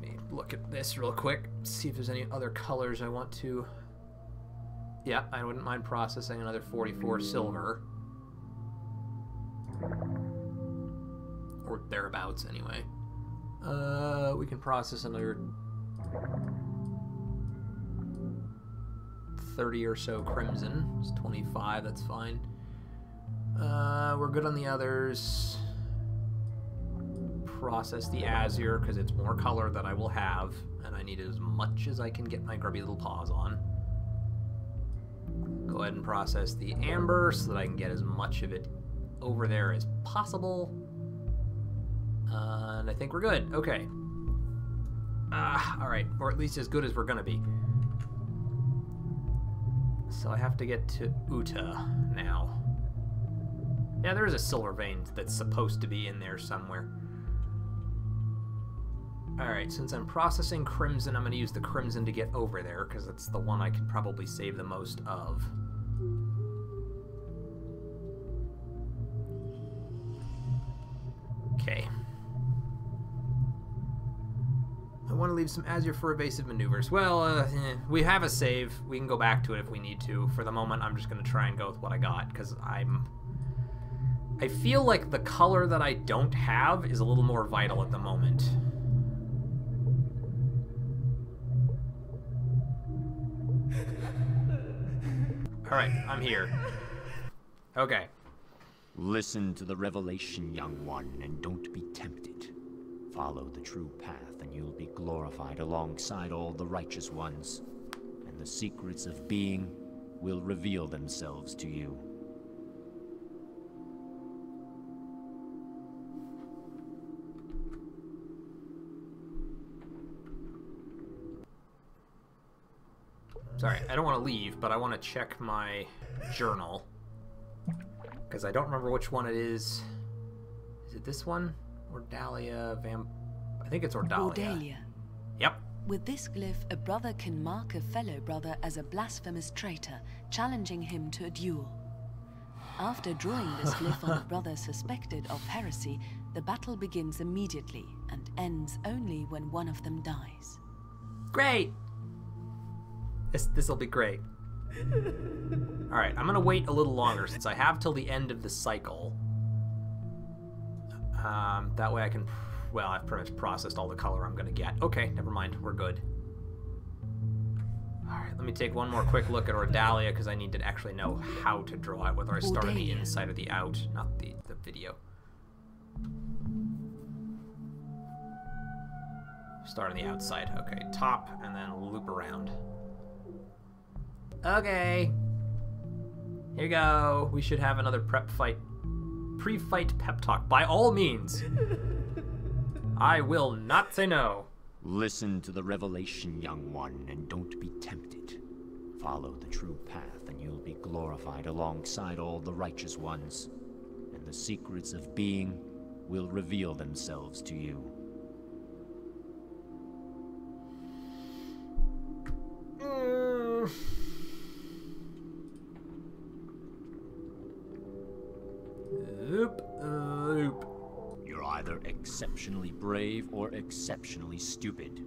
Let me look at this real quick, see if there's any other colors I want to... Yeah, I wouldn't mind processing another 44 silver. Or thereabouts, anyway. We can process another 30 or so crimson. It's 25, that's fine. We're good on the others. Process the azure, because it's more color that I will have, and I need as much as I can get my grubby little paws on. Go ahead and process the amber so that I can get as much of it over there as possible. And I think we're good. Okay. Alright. Or at least as good as we're gonna be. So I have to get to Uta now. Yeah, there is a silver vein that's supposed to be in there somewhere. Alright, since I'm processing crimson, I'm going to use the crimson to get over there, because that's the one I can probably save the most of. Okay. I want to leave some azure for evasive maneuvers. Well, we have a save. We can go back to it if we need to. For the moment, I'm just going to try and go with what I got, because I feel like the color that I don't have is a little more vital at the moment. Alright, I'm here. Okay. Listen to the revelation, young one, and don't be tempted. Follow the true path, and you'll be glorified alongside all the righteous ones. And the secrets of being will reveal themselves to you. Sorry, I don't want to leave, but I want to check my journal. Because I don't remember which one it is. Is it this one? Ordalia I think it's Ordalia. Ordalia. Yep. With this glyph, a brother can mark a fellow brother as a blasphemous traitor, challenging him to a duel. After drawing this glyph on a brother suspected of heresy, the battle begins immediately and ends only when one of them dies. Great! This'll be great. Alright, I'm gonna wait a little longer since I have till the end of the cycle. That way I can... Well, I've pretty much processed all the color I'm gonna get. Okay, never mind. We're good. Alright, let me take one more quick look at Ordalia, because I need to actually know how to draw it, whether I start on the inside or the out, not the video. Start on the outside. Okay, top, and then loop around. Okay. Here you go. We should have another pre-fight pep talk. By all means. I will not say no. Listen to the revelation, young one, and don't be tempted. Follow the true path, and you'll be glorified alongside all the righteous ones. And the secrets of being will reveal themselves to you. You're either exceptionally brave or exceptionally stupid.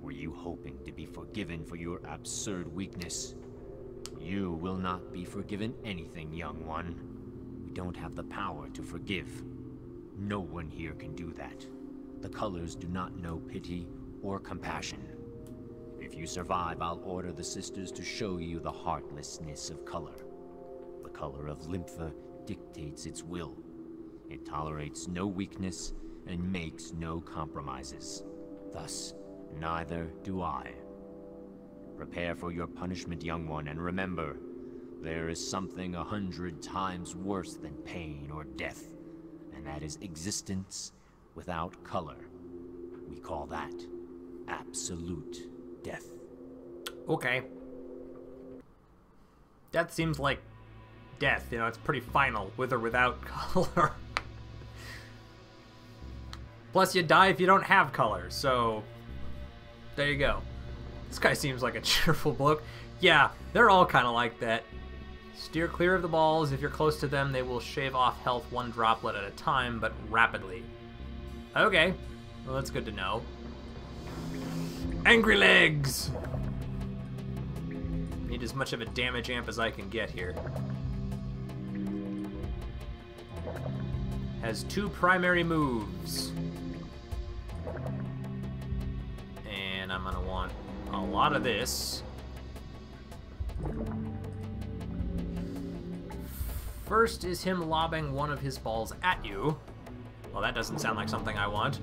Were you hoping to be forgiven for your absurd weakness? You will not be forgiven anything, young one. We don't have the power to forgive. No one here can do that. The colors do not know pity or compassion. If you survive, I'll order the sisters to show you the heartlessness of color. The color of Lympha dictates its will. It tolerates no weakness and makes no compromises. Thus, neither do I. Prepare for your punishment, young one, and remember, there is something 100 times worse than pain or death, and that is existence without color. We call that absolute death. Okay. Death seems like death, you know, it's pretty final, with or without color. Plus, you die if you don't have color, so there you go. This guy seems like a cheerful bloke. Yeah, they're all kind of like that. Steer clear of the balls. If you're close to them, they will shave off health one droplet at a time, but rapidly. Okay, well, that's good to know. Angry legs! Need as much of a damage amp as I can get here. Has 2 primary moves. And I'm gonna want a lot of this. First is him lobbing one of his balls at you. Well, that doesn't sound like something I want.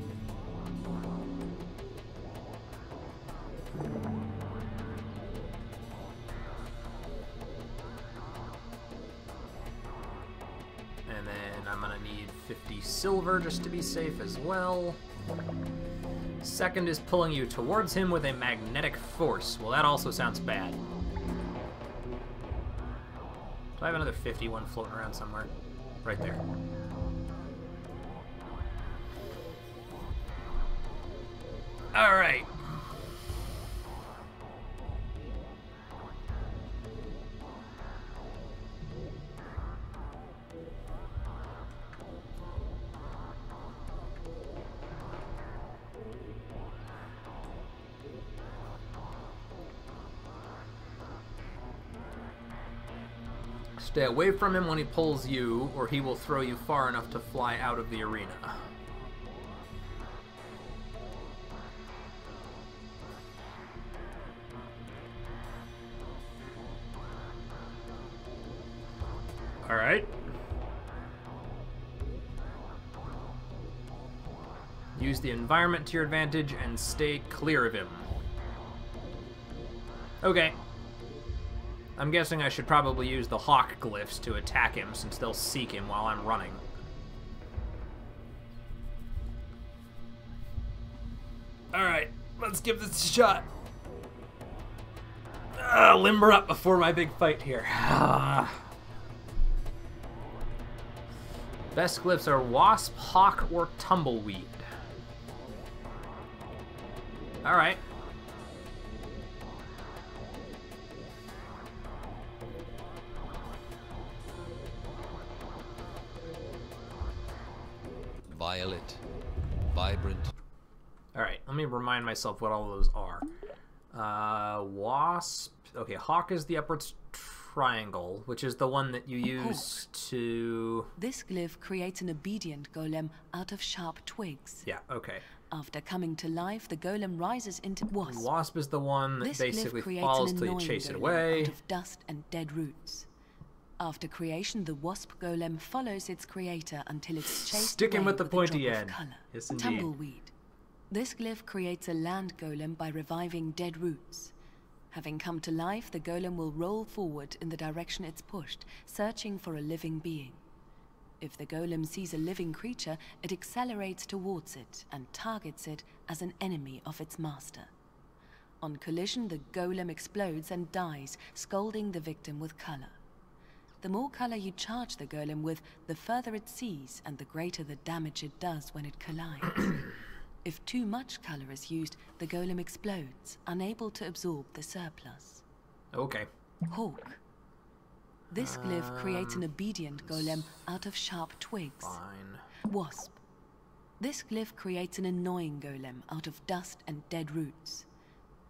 And then I'm gonna need 50 silver just to be safe as well. Second is pulling you towards him with a magnetic force. Well, that also sounds bad. Do I have another 51 floating around somewhere? Right there. All right. Stay away from him when he pulls you, or he will throw you far enough to fly out of the arena. Alright. Use the environment to your advantage and stay clear of him. Okay. I'm guessing I should probably use the hawk glyphs to attack him, since they'll seek him while I'm running. Alright, let's give this a shot. Limber up before my big fight here. Best glyphs are Wasp, Hawk, or Tumbleweed. Alright. Violet, vibrant. Alright, let me remind myself what all of those are. Wasp. Okay, Hawk is the upwards triangle, which is the one that you use to... This glyph creates an obedient golem out of sharp twigs. Yeah, okay. After coming to life, the golem rises into Wasp. Wasp is the one that This basically glyph creates falls an till you annoying chase it golem away. out of dust and dead roots. After creation, the Wasp golem follows its creator until it's chased Sticking away with the a pointy drop of end. color. Yes, indeed. Tumbleweed. This glyph creates a land golem by reviving dead roots. Having come to life, the golem will roll forward in the direction it's pushed, searching for a living being. If the golem sees a living creature, it accelerates towards it and targets it as an enemy of its master. On collision, the golem explodes and dies, scalding the victim with color. The more color you charge the golem with, the further it sees and the greater the damage it does when it collides. If too much color is used, the golem explodes, unable to absorb the surplus. Okay. Hawk. This glyph creates an obedient golem out of sharp twigs. Fine. Wasp. This glyph creates an annoying golem out of dust and dead roots.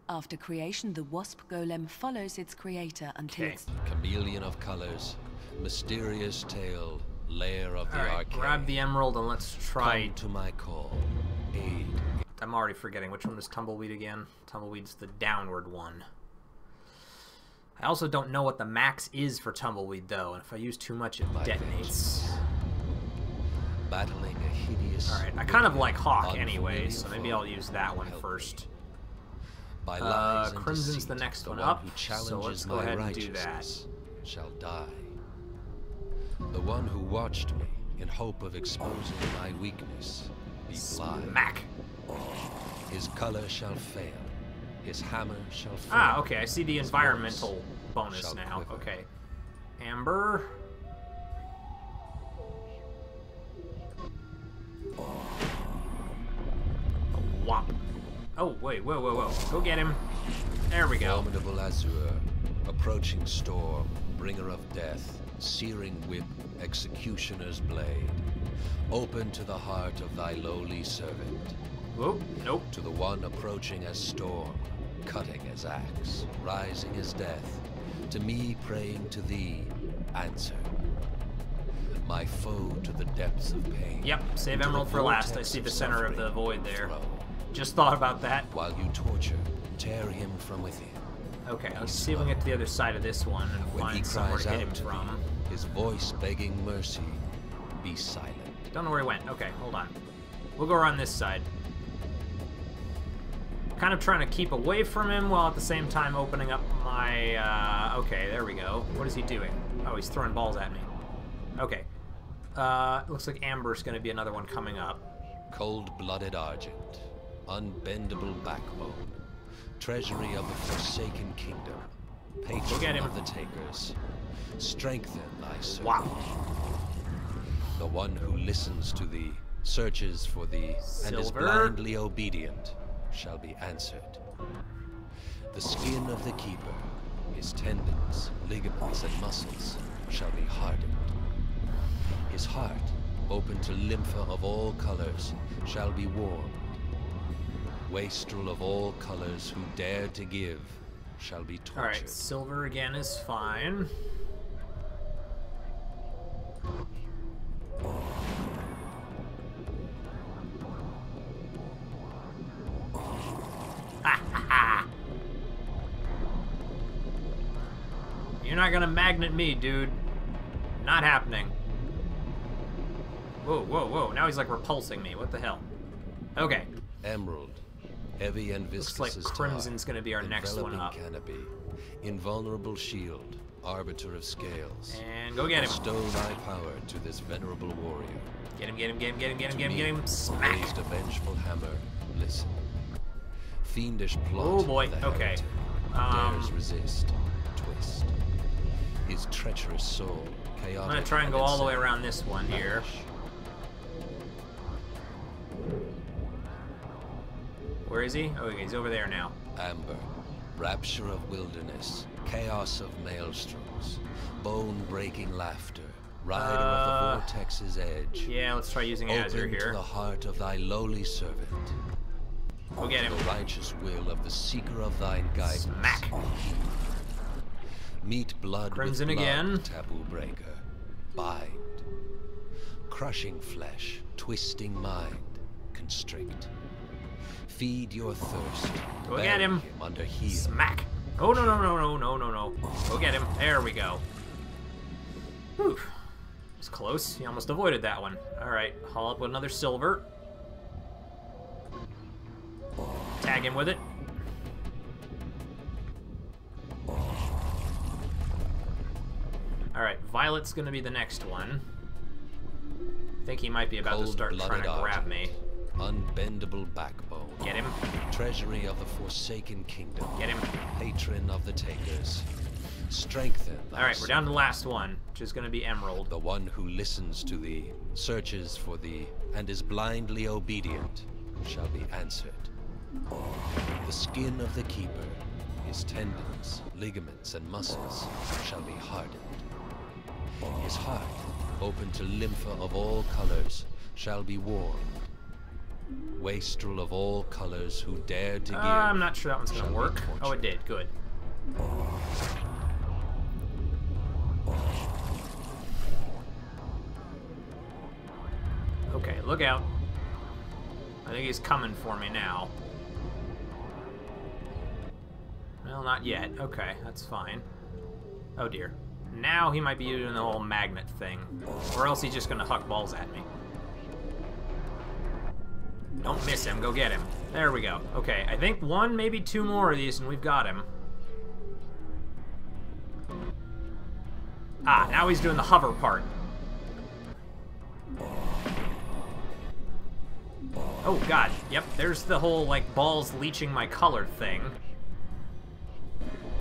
After creation, the wasp golem follows its creator until Okay. it's... Chameleon of colors, mysterious tale, lair of the Alright, arcane. grab the emerald and let's try... Come to my call. Aid. I'm already forgetting. Which one was Tumbleweed again? Tumbleweed's the downward one. I also don't know what the max is for Tumbleweed, though, and if I use too much, it My detonates. Battling a hideous... Alright, I kind of like Hawk unfamiliar anyway, so maybe foe. I'll use that one Help first. By lies and Crimson's the deceit, next the one one up, who so let's challenges go my ahead and do righteousness shall die. The one who watched me in hope of exposing my weakness be blind. Smack! His color shall fail. His hammer shall fall. Ah, okay, I see the His environmental voice bonus shall now. quiver. Okay. Amber. A whop. Oh, wait, whoa, whoa, whoa. Go get him. There we go. Formidable azure, approaching storm, bringer of death, searing whip, executioner's blade. Open to the heart of thy lowly servant. Whoop, nope. To the one approaching as storm, cutting as axe, rising as death. To me praying to thee, answer. My foe to the depths of pain. Yep, save into the emerald for last. I vortex see of the center of the suffering void there. throw. Just thought about that. While you torture, tear him from within. Okay, let's see if we can get to the other side of this one and When he find somewhere cries to hit him out to from. thee, his voice begging mercy, be silent. Don't know where he went. Okay, hold on. We'll go around this side. Kind of trying to keep away from him while at the same time opening up my, okay, there we go. What is he doing? Oh, he's throwing balls at me. Okay. Looks like Amber's gonna be another one coming up. Cold-blooded argent, unbendable backbone, treasury of the forsaken kingdom, get patron him. of the takers, strengthen thy servant. Wow. The one who listens to thee, searches for thee, and is Silver. blindly obedient, shall be answered. The skin of the keeper, his tendons, ligaments, and muscles shall be hardened. His heart, open to lympha of all colors, shall be warmed. Wastrel of all colors who dare to give shall be tortured. Alright, silver again is fine. You're not gonna magnet me, dude. Not happening. Whoa, whoa, whoa. Now he's like repulsing me. What the hell? Okay. Emerald, heavy and viscous Looks like as tar, Crimson's gonna be our next one enveloping up. canopy, invulnerable shield, arbiter of scales. And go get him. Bestow thy power to this venerable warrior. Get him, get him, get him, get him, get him, To get him, me, get him. Smack. raised a vengeful hammer, listen. Fiendish plot. Oh boy, of the okay. heretic, dares resist, twist. His treacherous soul, chaotic. I'm gonna try and go all the way around this one here. Where is he? Oh, okay, he's over there now. Amber, rapture of wilderness, chaos of maelstroms, bone-breaking laughter, rider of the vortex's edge. Yeah, let's try using Azure Open to here. the heart of thy lowly servant. Go get him. The righteous will of the seeker of thine guidance. Smack. Meet blood Crimson with blood, again. taboo breaker. Bind. Crushing flesh, twisting mind, constrict. Feed your thirst. Go bury get him. under heel. Smack. Oh, no, no, no, no, no, no, no. Go get him. There we go. Whew. It's close. He almost avoided that one. Alright, haul up with another silver. Tag him with it. Alright, Violet's gonna be the next one. I think he might be about to start trying to grab me. Unbendable backbone. Get him. Treasury of the Forsaken Kingdom. Get him. Patron of the Takers. Strengthen. Alright, we're down to the last one, which is going to be Emerald. The one who listens to thee, searches for thee, and is blindly obedient, shall be answered. The skin of the Keeper, his tendons, ligaments, and muscles shall be hardened. His heart, open to lympha of all colors, shall be warmed. Wastrel of all colors who dare to give. I'm not sure that one's going to shall be work. Oh, it tortured. did. Good. Okay, look out. I think he's coming for me now. Well, not yet. Okay, that's fine. Oh dear. Now he might be doing the whole magnet thing. Or else he's just gonna huck balls at me. Don't miss him, go get him. There we go. Okay, I think one, maybe two more of these and we've got him. Ah, now he's doing the hover part. Oh god, yep, there's the whole, like, balls leeching my color thing.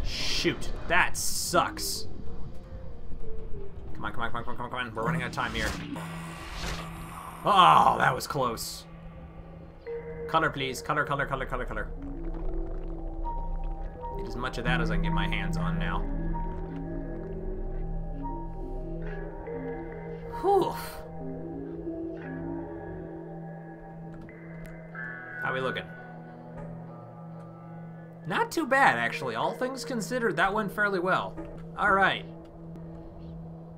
Shoot, that sucks. Come on, come on, come on, come on, come on, come on. We're running out of time here. Oh, that was close. Color, please. Color, color, color, color, color. Need as much of that as I can get my hands on now. Whew. How we looking? Not too bad, actually. All things considered, that went fairly well. Alright.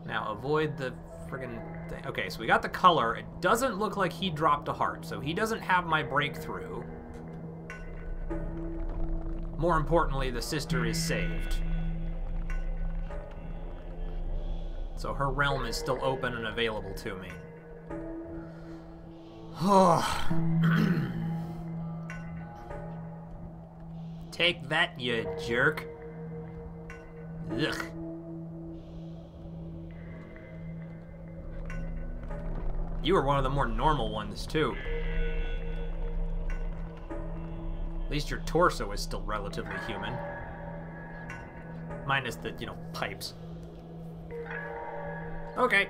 Now, avoid the friggin' thing. Okay, so we got the color. It doesn't look like he dropped a heart, so he doesn't have my breakthrough. More importantly, the sister is saved. So her realm is still open and available to me. Take that, you jerk. Ugh. You were one of the more normal ones, too. At least your torso is still relatively human. Minus the, you know, pipes. Okay.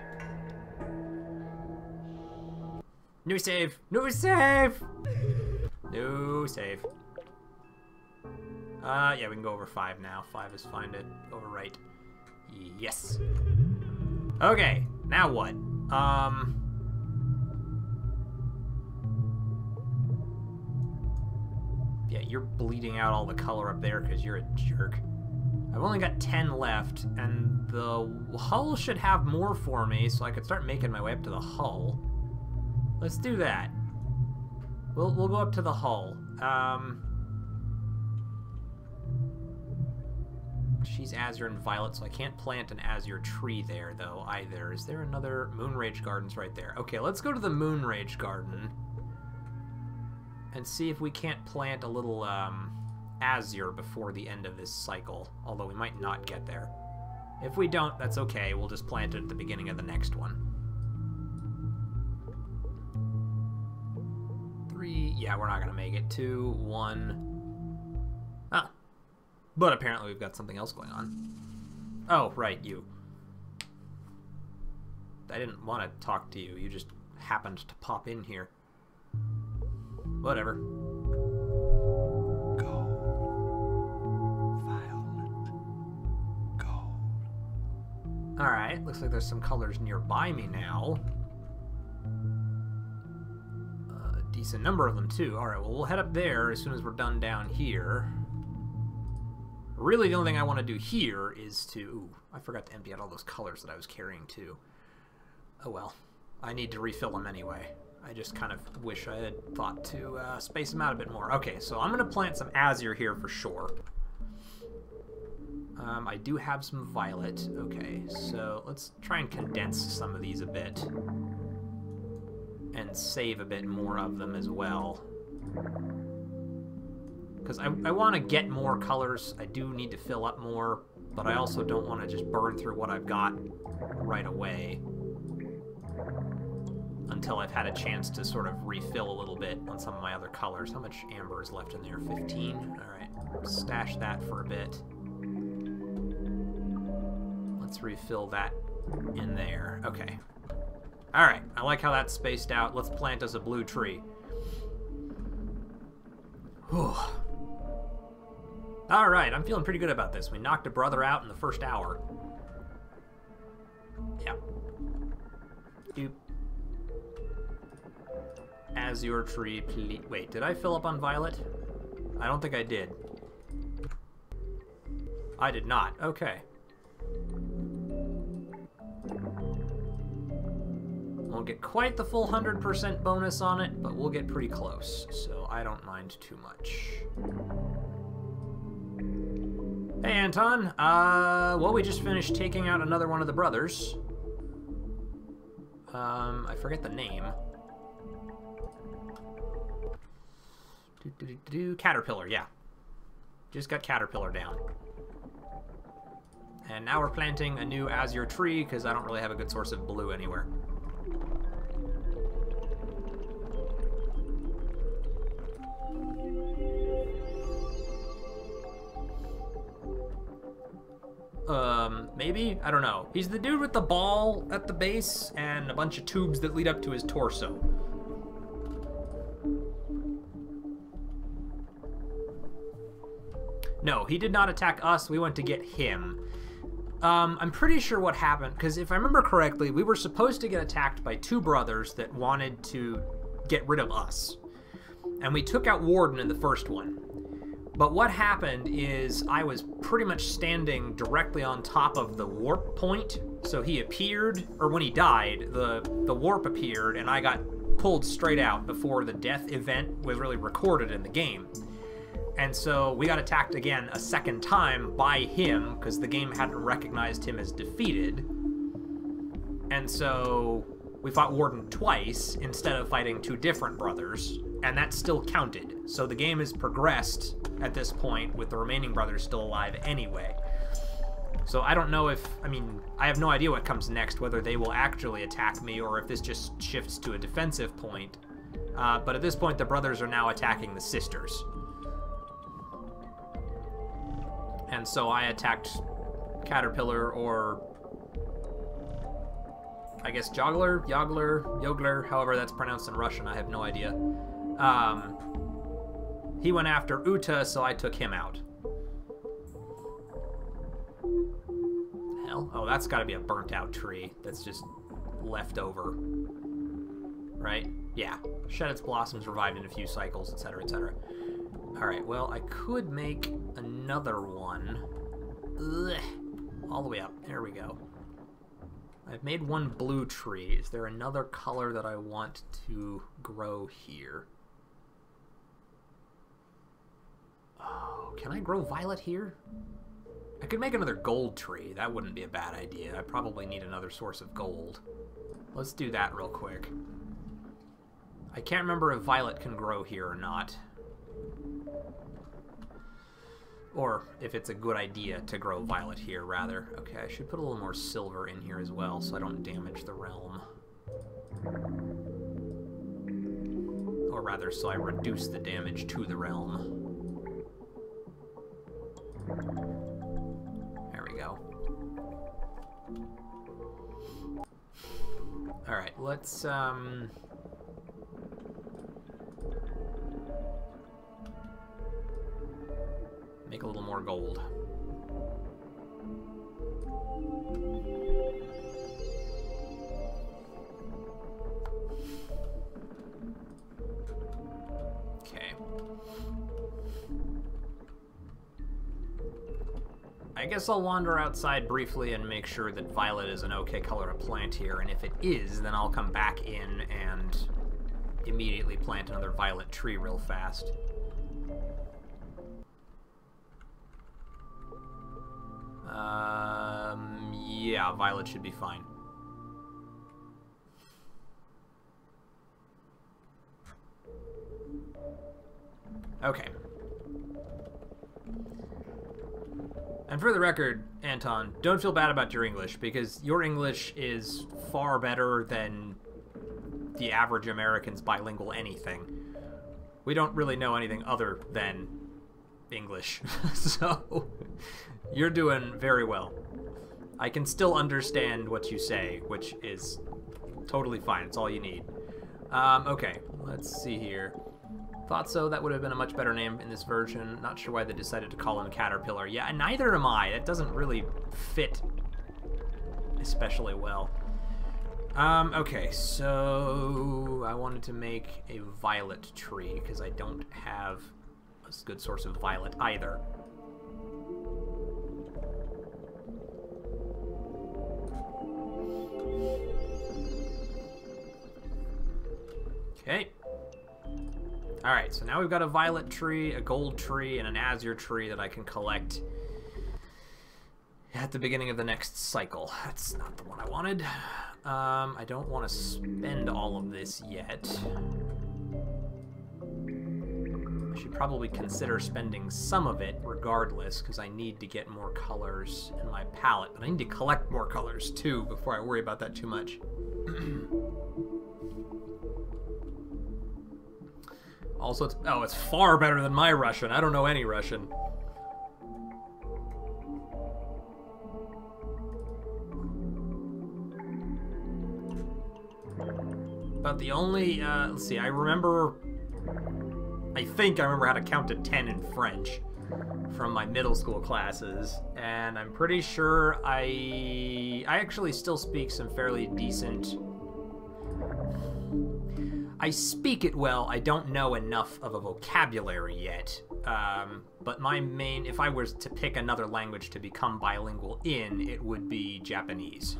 New save. New save! New save. Yeah, we can go over 5 now. 5 is fine to overwrite. Yes. Okay, now what? Yeah, you're bleeding out all the color up there because you're a jerk. I've only got 10 left, and the hull should have more for me, so I could start making my way up to the hull. Let's do that. We'll go up to the hull. She's Azure and Violet, so I can't plant an Azure tree there, though, either. Is there another... Moonrage Garden's right there. Okay, let's go to the Moonrage Garden and see if we can't plant a little, Azure before the end of this cycle, although we might not get there. If we don't, that's okay. We'll just plant it at the beginning of the next one. 3... Yeah, we're not gonna make it. 2, 1... Oh. But apparently we've got something else going on. Oh, right, you. I didn't want to talk to you. You just happened to pop in here. Whatever. Gold. Violet. Gold. Alright, looks like there's some colors nearby me now. A decent number of them, too. Alright, well, we'll head up there as soon as we're done down here. Really, the only thing I want to do here is to... Ooh, I forgot to empty out all those colors that I was carrying, too. Oh, well. I need to refill them anyway. I just kind of wish I had thought to space them out a bit more. Okay, so I'm going to plant some Azure here for sure. I do have some Violet. Okay, so let's try and condense some of these a bit. And save a bit more of them as well. Because I want to get more colors. I do need to fill up more, but I also don't want to just burn through what I've got right away. until I've had a chance to sort of refill a little bit on some of my other colors. How much amber is left in there? 15? Alright, stash that for a bit. Let's refill that in there. Okay. Alright, I like how that's spaced out. Let's plant us a blue tree. Whew. Alright, I'm feeling pretty good about this. We knocked a brother out in the first hour. Yeah. Doop. As your tree, please. Wait, did I fill up on violet? I don't think I did. I did not. Okay. Won't get quite the full 100% bonus on it, but we'll get pretty close, so I don't mind too much. Hey, Anton. Well, we just finished taking out another one of the brothers. I forget the name. Caterpillar, yeah. Just got Caterpillar down. And now we're planting a new azure tree, because I don't really have a good source of blue anywhere. Maybe? I don't know. He's the dude with the ball at the base and a bunch of tubes that lead up to his torso. No, he did not attack us. We went to get him. I'm pretty sure what happened, because if I remember correctly, we were supposed to get attacked by two brothers that wanted to get rid of us. And we took out Warden in the first one. But what happened is I was pretty much standing directly on top of the warp point. So he appeared, or when he died, the warp appeared, and I got pulled straight out before the death event was really recorded in the game. And so we got attacked again a second time by him, because the game hadn't recognized him as defeated. And so we fought Warden twice instead of fighting two different brothers, and that still counted. So the game has progressed at this point with the remaining brothers still alive anyway. So I don't know if, I mean, I have no idea what comes next, whether they will actually attack me or if this just shifts to a defensive point. But at this point, the brothers are now attacking the sisters. And so I attacked Caterpillar, or I guess Jogler, Yogler, however that's pronounced in Russian, I have no idea. He went after Uta, so I took him out. Hell? Oh, that's gotta be a burnt out tree that's just left over. Right? Yeah. Shed its blossoms, revived in a few cycles, etc., etc. Alright, well, I could make another one. Ugh. All the way up. There we go. I've made one blue tree. Is there another color that I want to grow here? Oh, can I grow violet here? I could make another gold tree. That wouldn't be a bad idea. I probably need another source of gold. Let's do that real quick. I can't remember if violet can grow here or not. Or if it's a good idea to grow violet here, rather. Okay, I should put a little more silver in here as well so I don't damage the realm. Or rather, so I reduce the damage to the realm. There we go. Alright, let's, make a little more gold. Okay. I guess I'll wander outside briefly and make sure that violet is an okay color to plant here, and if it is, then I'll come back in and immediately plant another violet tree real fast. Yeah, violet should be fine. Okay. And for the record, Anton, don't feel bad about your English, because your English is far better than the average American's bilingual anything. We don't really know anything other than English. So, you're doing very well. I can still understand what you say, which is totally fine. It's all you need. Okay, let's see here. Thought so. That would have been a much better name in this version. Not sure why they decided to call him Caterpillar. Yeah, neither am I. It doesn't really fit especially well. Okay, so I wanted to make a violet tree because I don't have a good source of violet either. Okay. Alright, so now we've got a violet tree, a gold tree, and an azure tree that I can collect at the beginning of the next cycle. That's not the one I wanted. I don't want to spend all of this yet. I should probably consider spending some of it regardless, because I need to get more colors in my palette. But I need to collect more colors too before I worry about that too much. Also, it's far better than my Russian. I don't know any Russian. But the only, let's see, I think I remember how to count to 10 in French from my middle school classes, and I'm pretty sure I actually still speak some fairly decent... I speak it well, I don't know enough of a vocabulary yet, but my main, if I was to pick another language to become bilingual in, it would be Japanese.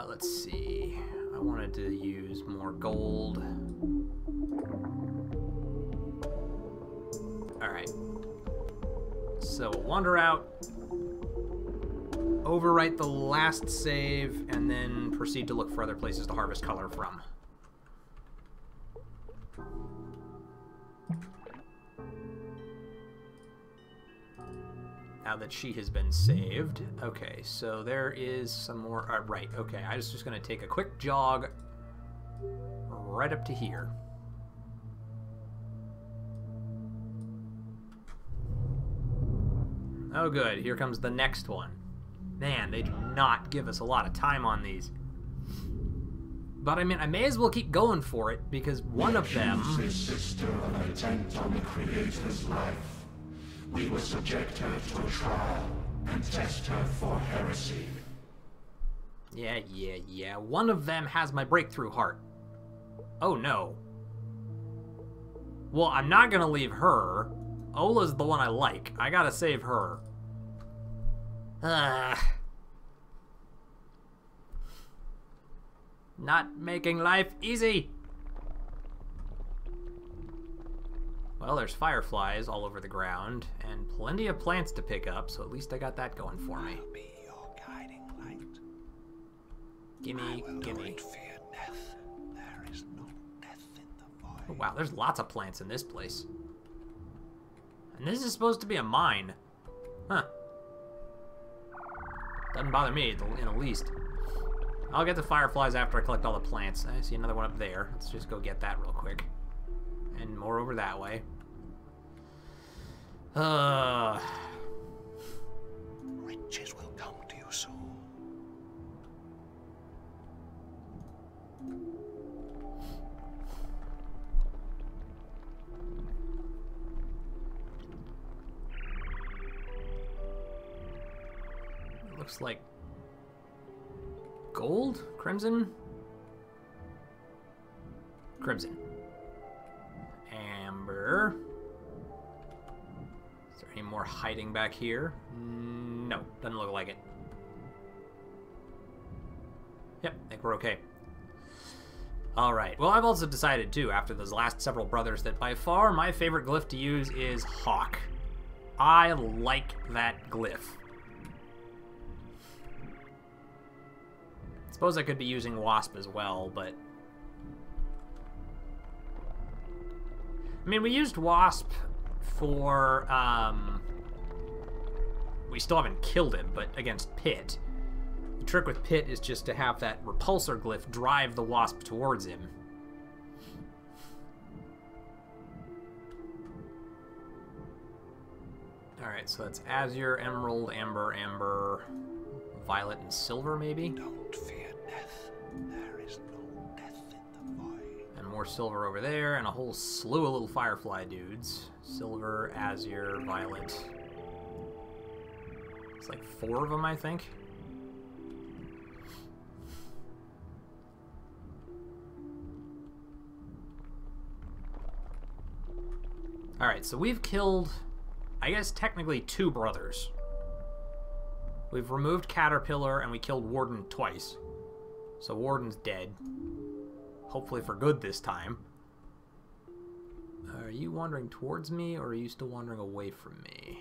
Let's see, I wanted to use more gold. Alright, so we'll wander out, overwrite the last save, and then proceed to look for other places to harvest color from. Now that she has been saved. Okay, so there is some more... right, okay, I was just going to take a quick jog right up to here. Oh good, here comes the next one. Man, they do not give us a lot of time on these. But I mean, I may as well keep going for it, because one of them... His sister an attempt on the Creator's life. We will subject her to a trial and test her for heresy. Yeah. One of them has my breakthrough heart. Oh no. Well, I'm not gonna leave her. Ola's the one I like. I gotta save her. Not making life easy. Well, there's fireflies all over the ground, and plenty of plants to pick up, so at least I got that going for me. I'll be your guiding light. Gimme. Fear death. There is no death in the void. Oh, wow, there's lots of plants in this place. And this is supposed to be a mine. Huh. Doesn't bother me in the least. I'll get the fireflies after I collect all the plants. I see another one up there. Let's just go get that real quick. And more over that way. Riches will come to you soon. It looks like gold? Crimson? Crimson. Amber. Is there any more hiding back here? No, doesn't look like it. Yep, I think we're okay. Alright, well I've also decided too, after those last several brothers, that by far my favorite glyph to use is Hawk. I like that glyph. Suppose I could be using Wasp as well, but... I mean, we used Wasp for, we still haven't killed him, but against Pit. The trick with Pit is just to have that repulsor glyph drive the wasp towards him. Alright, so that's Azure, Emerald, Amber, Amber, Violet, and Silver, maybe? Don't fear death. There is no death in the void. And more Silver over there, and a whole slew of little Firefly dudes. Silver, Azure, Violet. It's like 4 of them, I think. Alright, so we've killed, I guess, technically 2 brothers. We've removed Caterpillar, and we killed Warden twice. So Warden's dead. Hopefully for good this time. Are you wandering towards me, or are you still wandering away from me?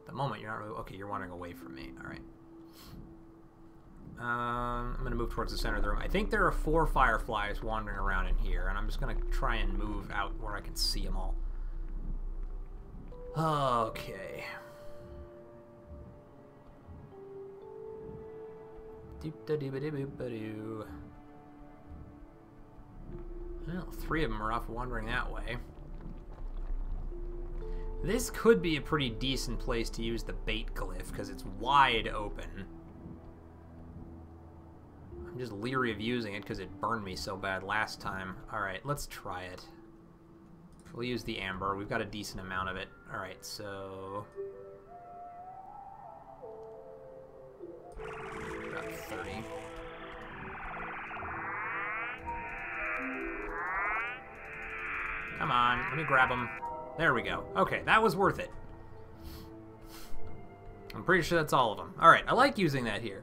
At the moment, you're not really... Okay, you're wandering away from me. Alright. I'm going to move towards the center of the room. I think there are 4 Fireflies wandering around in here, and I'm just going to try and move out where I can see them all. Okay. Doop-da-doo-ba-doo-ba-doo. Well, 3 of them are off wandering that way. This could be a pretty decent place to use the bait glyph, because it's wide open. I'm just leery of using it because it burned me so bad last time. Alright, let's try it. We'll use the amber. We've got a decent amount of it. Alright, so... about 30. Come on, let me grab them. There we go. Okay, that was worth it. I'm pretty sure that's all of them. Alright, I like using that here.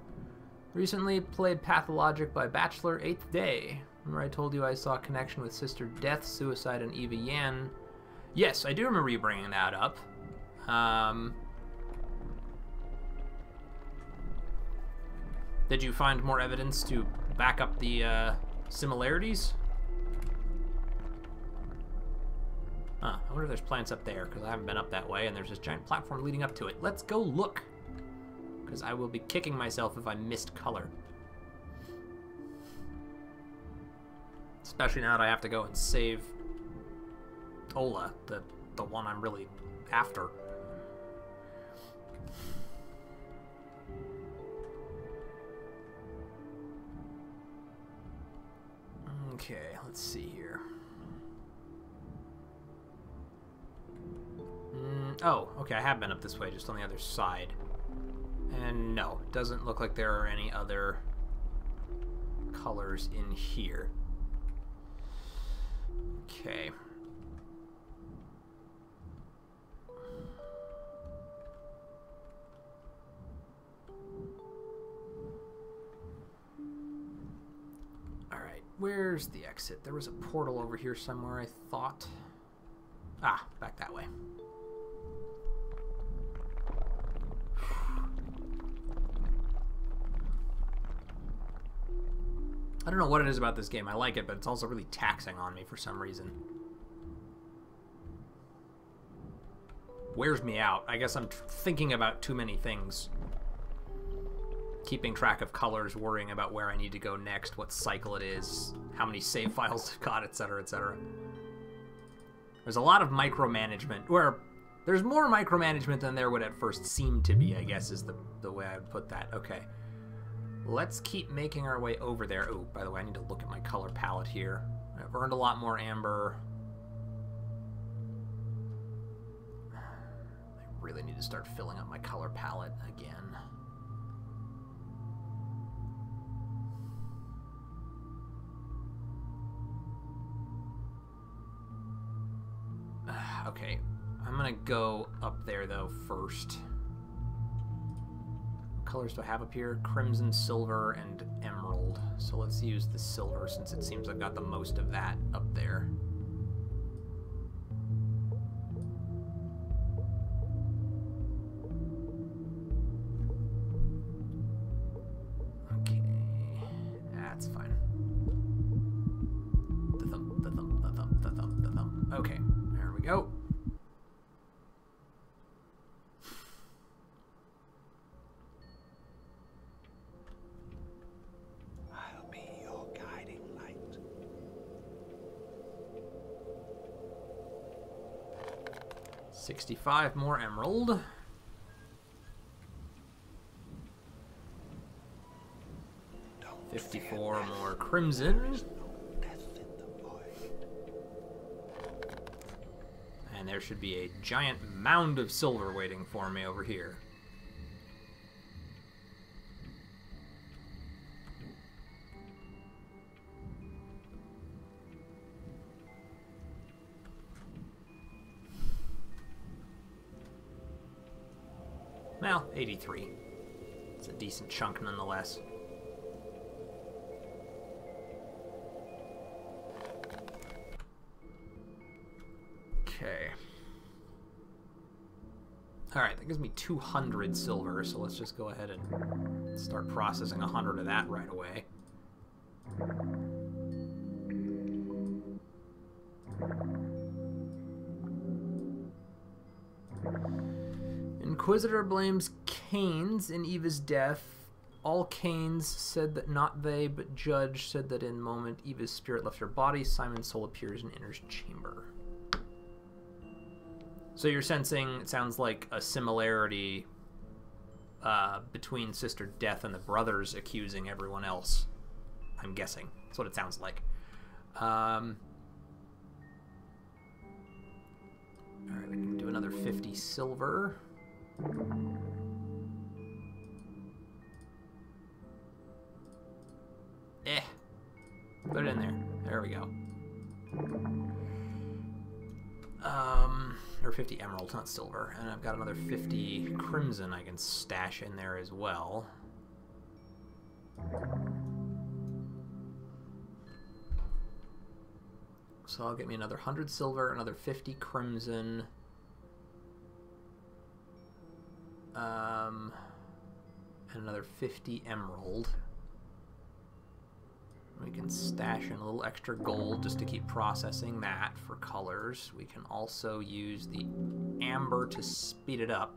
Recently played Pathologic by Bachelor 8th Day. Remember I told you I saw a connection with Sister Death, Suicide, and Eva Yan? Yes, I do remember you bringing that up. Did you find more evidence to back up the similarities? Huh, I wonder if there's plants up there, because I haven't been up that way, and there's this giant platform leading up to it. Let's go look, because I will be kicking myself if I missed color. Especially now that I have to go and save Ola, the one I'm really after. Okay, let's see here. Oh, okay, I have been up this way, just on the other side. And no, it doesn't look like there are any other colors in here. Okay. Alright, where's the exit? There was a portal over here somewhere, I thought. Ah, back that way. I don't know what it is about this game. I like it, but it's also really taxing on me for some reason. Wears me out. I guess I'm thinking about too many things. Keeping track of colors, worrying about where I need to go next, what cycle it is, how many save files I've got, etc., etc. There's a lot of micromanagement, where there's more micromanagement than there would at first seem to be, I guess is the way I would put that. Okay. Let's keep making our way over there. Oh, by the way, I need to look at my color palette here. I've earned a lot more amber. I really need to start filling up my color palette again. Okay, I'm gonna go up there though first. Colors do I have up here? Crimson, silver, and emerald. So let's use the silver since it seems I've got the most of that up there. Okay, that's fine. The thump, the thump, the thump, the thump, the thump. Okay, there we go. 65 more emerald. Don't 54 more crimson. death in the void. And there should be a giant mound of silver waiting for me over here. Well, 83. It's a decent chunk nonetheless. Okay. Alright, that gives me 200 silver, so let's just go ahead and start processing 100 of that right away. Inquisitor blames Canes in Eva's death. All Canes said that not they, but Judge said that in the moment Eva's spirit left her body, Simon's soul appears in Inner's chamber. So you're sensing, it sounds like a similarity between Sister Death and the brothers accusing everyone else. I'm guessing. That's what it sounds like. Alright, we can do another 50 silver. Put it in there. There we go. Or 50 emerald, not silver. And I've got another 50 crimson I can stash in there as well. So I'll get me another 100 silver, another 50 crimson. And another 50 emerald. We can stash in a little extra gold just to keep processing that for colors. We can also use the amber to speed it up,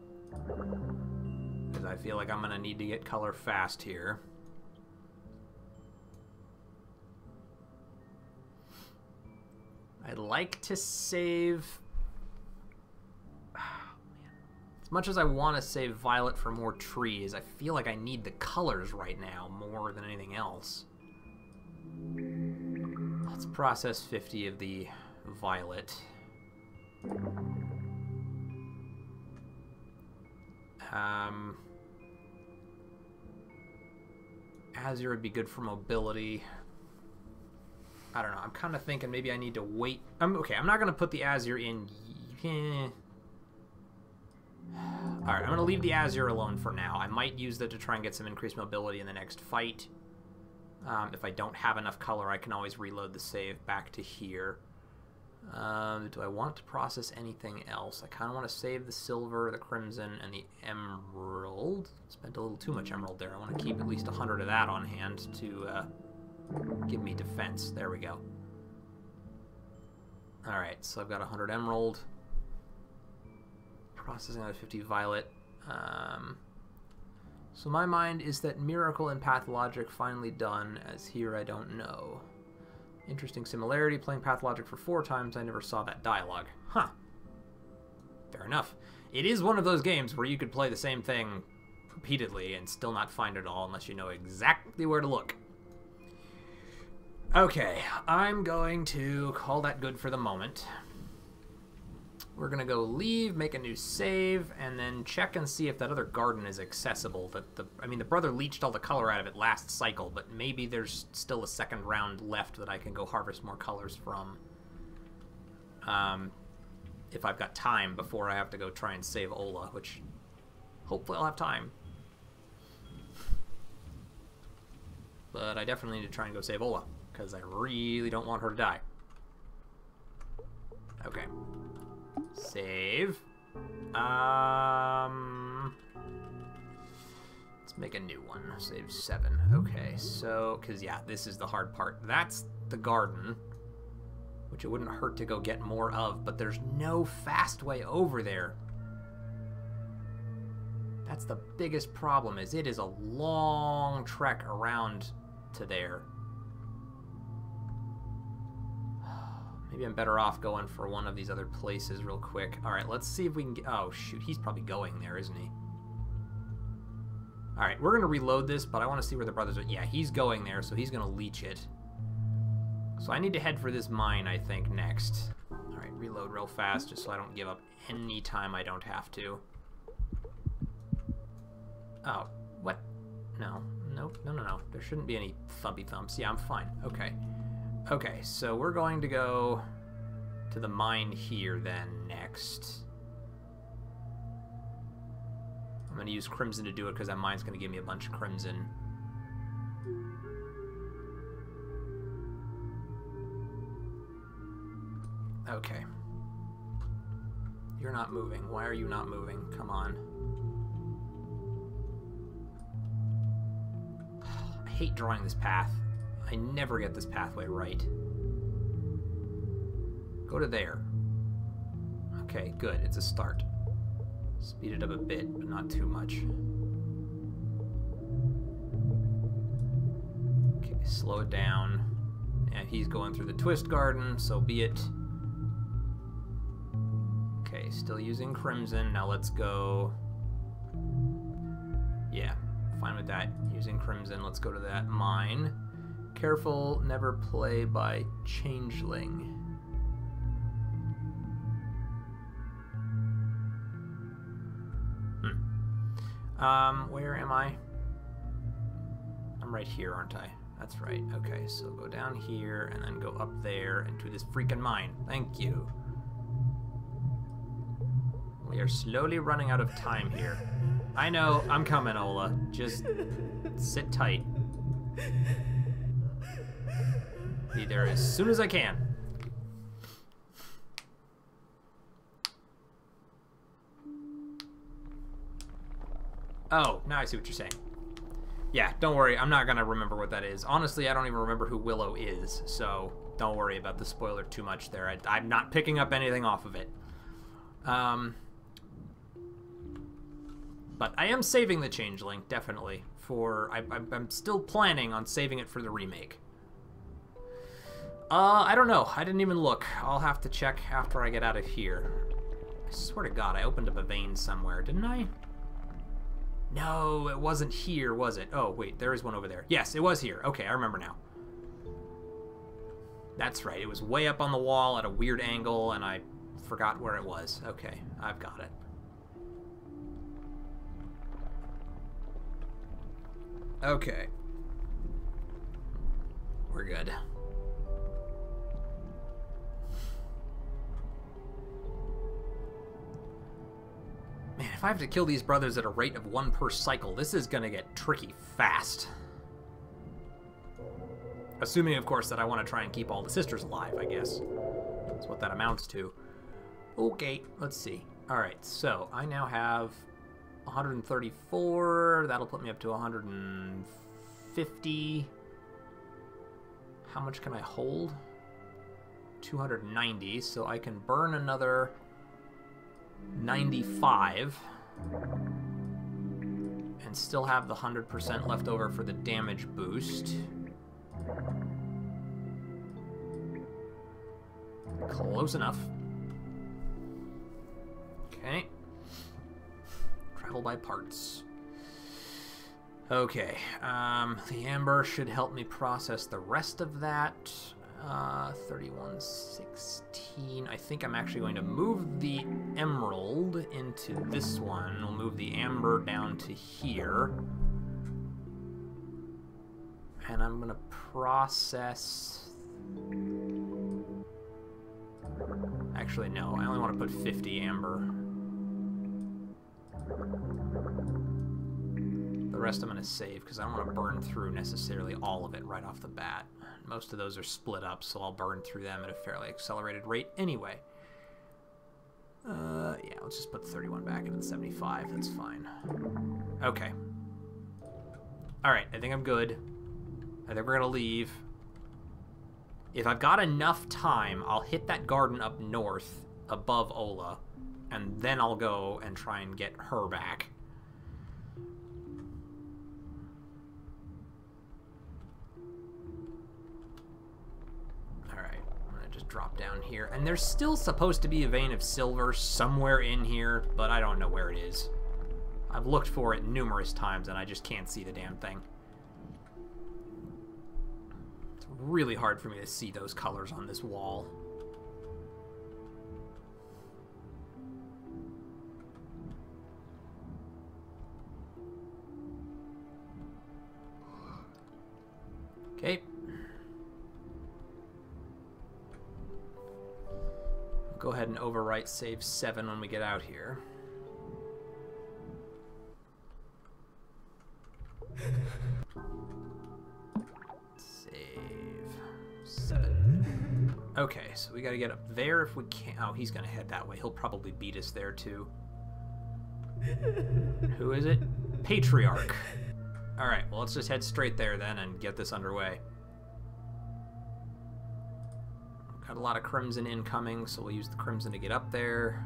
because I feel like I'm going to need to get color fast here. I'd like to save... As much as I want to save violet for more trees, I feel like I need the colors right now more than anything else. Let's process 50 of the violet. Azure would be good for mobility. I don't know. I'm kind of thinking maybe I need to wait. Okay, I'm not going to put the Azure in. Alright, I'm going to leave the Azure alone for now. I might use that to try and get some increased mobility in the next fight. If I don't have enough color, I can always reload the save back to here. Do I want to process anything else? I kind of want to save the silver, the crimson, and the emerald. Spent a little too much emerald there. I want to keep at least 100 of that on hand to give me defense. There we go. Alright, so I've got 100 emerald. Processing another 50 violet. So my mind is that Miracle and Pathologic finally done, as here I don't know. Interesting similarity, playing Pathologic for 4 times, I never saw that dialogue. Huh. Fair enough. It is one of those games where you could play the same thing repeatedly and still not find it all unless you know exactly where to look. Okay, I'm going to call that good for the moment. We're going to go leave, make a new save, and then check and see if that other garden is accessible. I mean, the brother leached all the color out of it last cycle, but maybe there's still a second round left that I can go harvest more colors from. If I've got time before I have to go try and save Ola, which hopefully I'll have time. But I definitely need to try and go save Ola, because I really don't want her to die. Okay. Save. Let's make a new one. Save 7. Okay, so, because yeah, this is the hard part. That's the garden, which it wouldn't hurt to go get more of, but there's no fast way over there. That's the biggest problem, is it is a long trek around to there. Maybe I'm better off going for one of these other places real quick. Alright, let's see if we can get... Oh, shoot. He's probably going there, isn't he? Alright, we're going to reload this, but I want to see where the brothers are. Yeah, he's going there, so he's going to leech it. So I need to head for this mine, I think, next. Alright, reload real fast, just so I don't give up any time I don't have to. Oh, what? No. Nope. No. There shouldn't be any thumpy thumps. Yeah, I'm fine. Okay. Okay, so we're going to go to the mine here then next. I'm going to use Crimson to do it because that mine's going to give me a bunch of Crimson. Okay. You're not moving. Why are you not moving? Come on. I hate drawing this path. I never get this pathway right. Go to there. Okay, good. It's a start. Speed it up a bit, but not too much. Okay, slow it down. And he's going through the Twist Garden, so be it. Okay, still using Crimson. Now let's go... Yeah, fine with that. Using Crimson, let's go to that mine. Careful, never play by Changeling. Where am I? I'm right here, aren't I? That's right. Okay, so go down here and then go up there into this freaking mine. Thank you. We are slowly running out of time here. I know, I'm coming, Ola. Just sit tight. Be there as soon as I can. Oh, now I see what you're saying. Yeah, don't worry, I'm not gonna remember what that is. Honestly, I don't even remember who Willow is, so don't worry about the spoiler too much there. I'm not picking up anything off of it. But I am saving the Changeling, definitely. I'm still planning on saving it for the remake. I don't know. I didn't even look. I'll have to check after I get out of here. I swear to God, I opened up a vein somewhere, didn't I? No, it wasn't here, was it? Oh, wait, there is one over there. Yes, it was here. Okay, I remember now. That's right. It was way up on the wall at a weird angle, and I forgot where it was. Okay, I've got it. Okay. We're good. Man, if I have to kill these brothers at a rate of 1 per cycle, this is gonna get tricky fast. Assuming, of course, that I want to try and keep all the sisters alive, I guess. That's what that amounts to. Okay, let's see. Alright, so I now have 134. That'll put me up to 150. How much can I hold? 290, so I can burn another 95 and still have the 100% left over for the damage boost. Close enough. Okay. Travel by parts. Okay. The amber should help me process the rest of that. 3116. I think I'm actually going to move the emerald into this one. We'll move the amber down to here. And I'm going to process... Actually, no. I only want to put 50 amber. The rest I'm going to save because I don't want to burn through necessarily all of it right off the bat. Most of those are split up, so I'll burn through them at a fairly accelerated rate anyway. Yeah, let's just put 31 back into the 75. That's fine. Okay. Alright, I think I'm good. I think we're going to leave. If I've got enough time, I'll hit that garden up north above Ola, and then I'll go and try and get her back. drop down here. And there's still supposed to be a vein of silver somewhere in here, but I don't know where it is. I've looked for it numerous times and I just can't see the damn thing. It's really hard for me to see those colors on this wall. Okay. Go ahead and overwrite save 7 when we get out here. Save 7. Okay, so we gotta get up there if we can. Oh, he's gonna head that way. He'll probably beat us there too. Who is it? Patriarch. Alright, well, let's just head straight there then and get this underway. Got a lot of crimson incoming, so we'll use the crimson to get up there.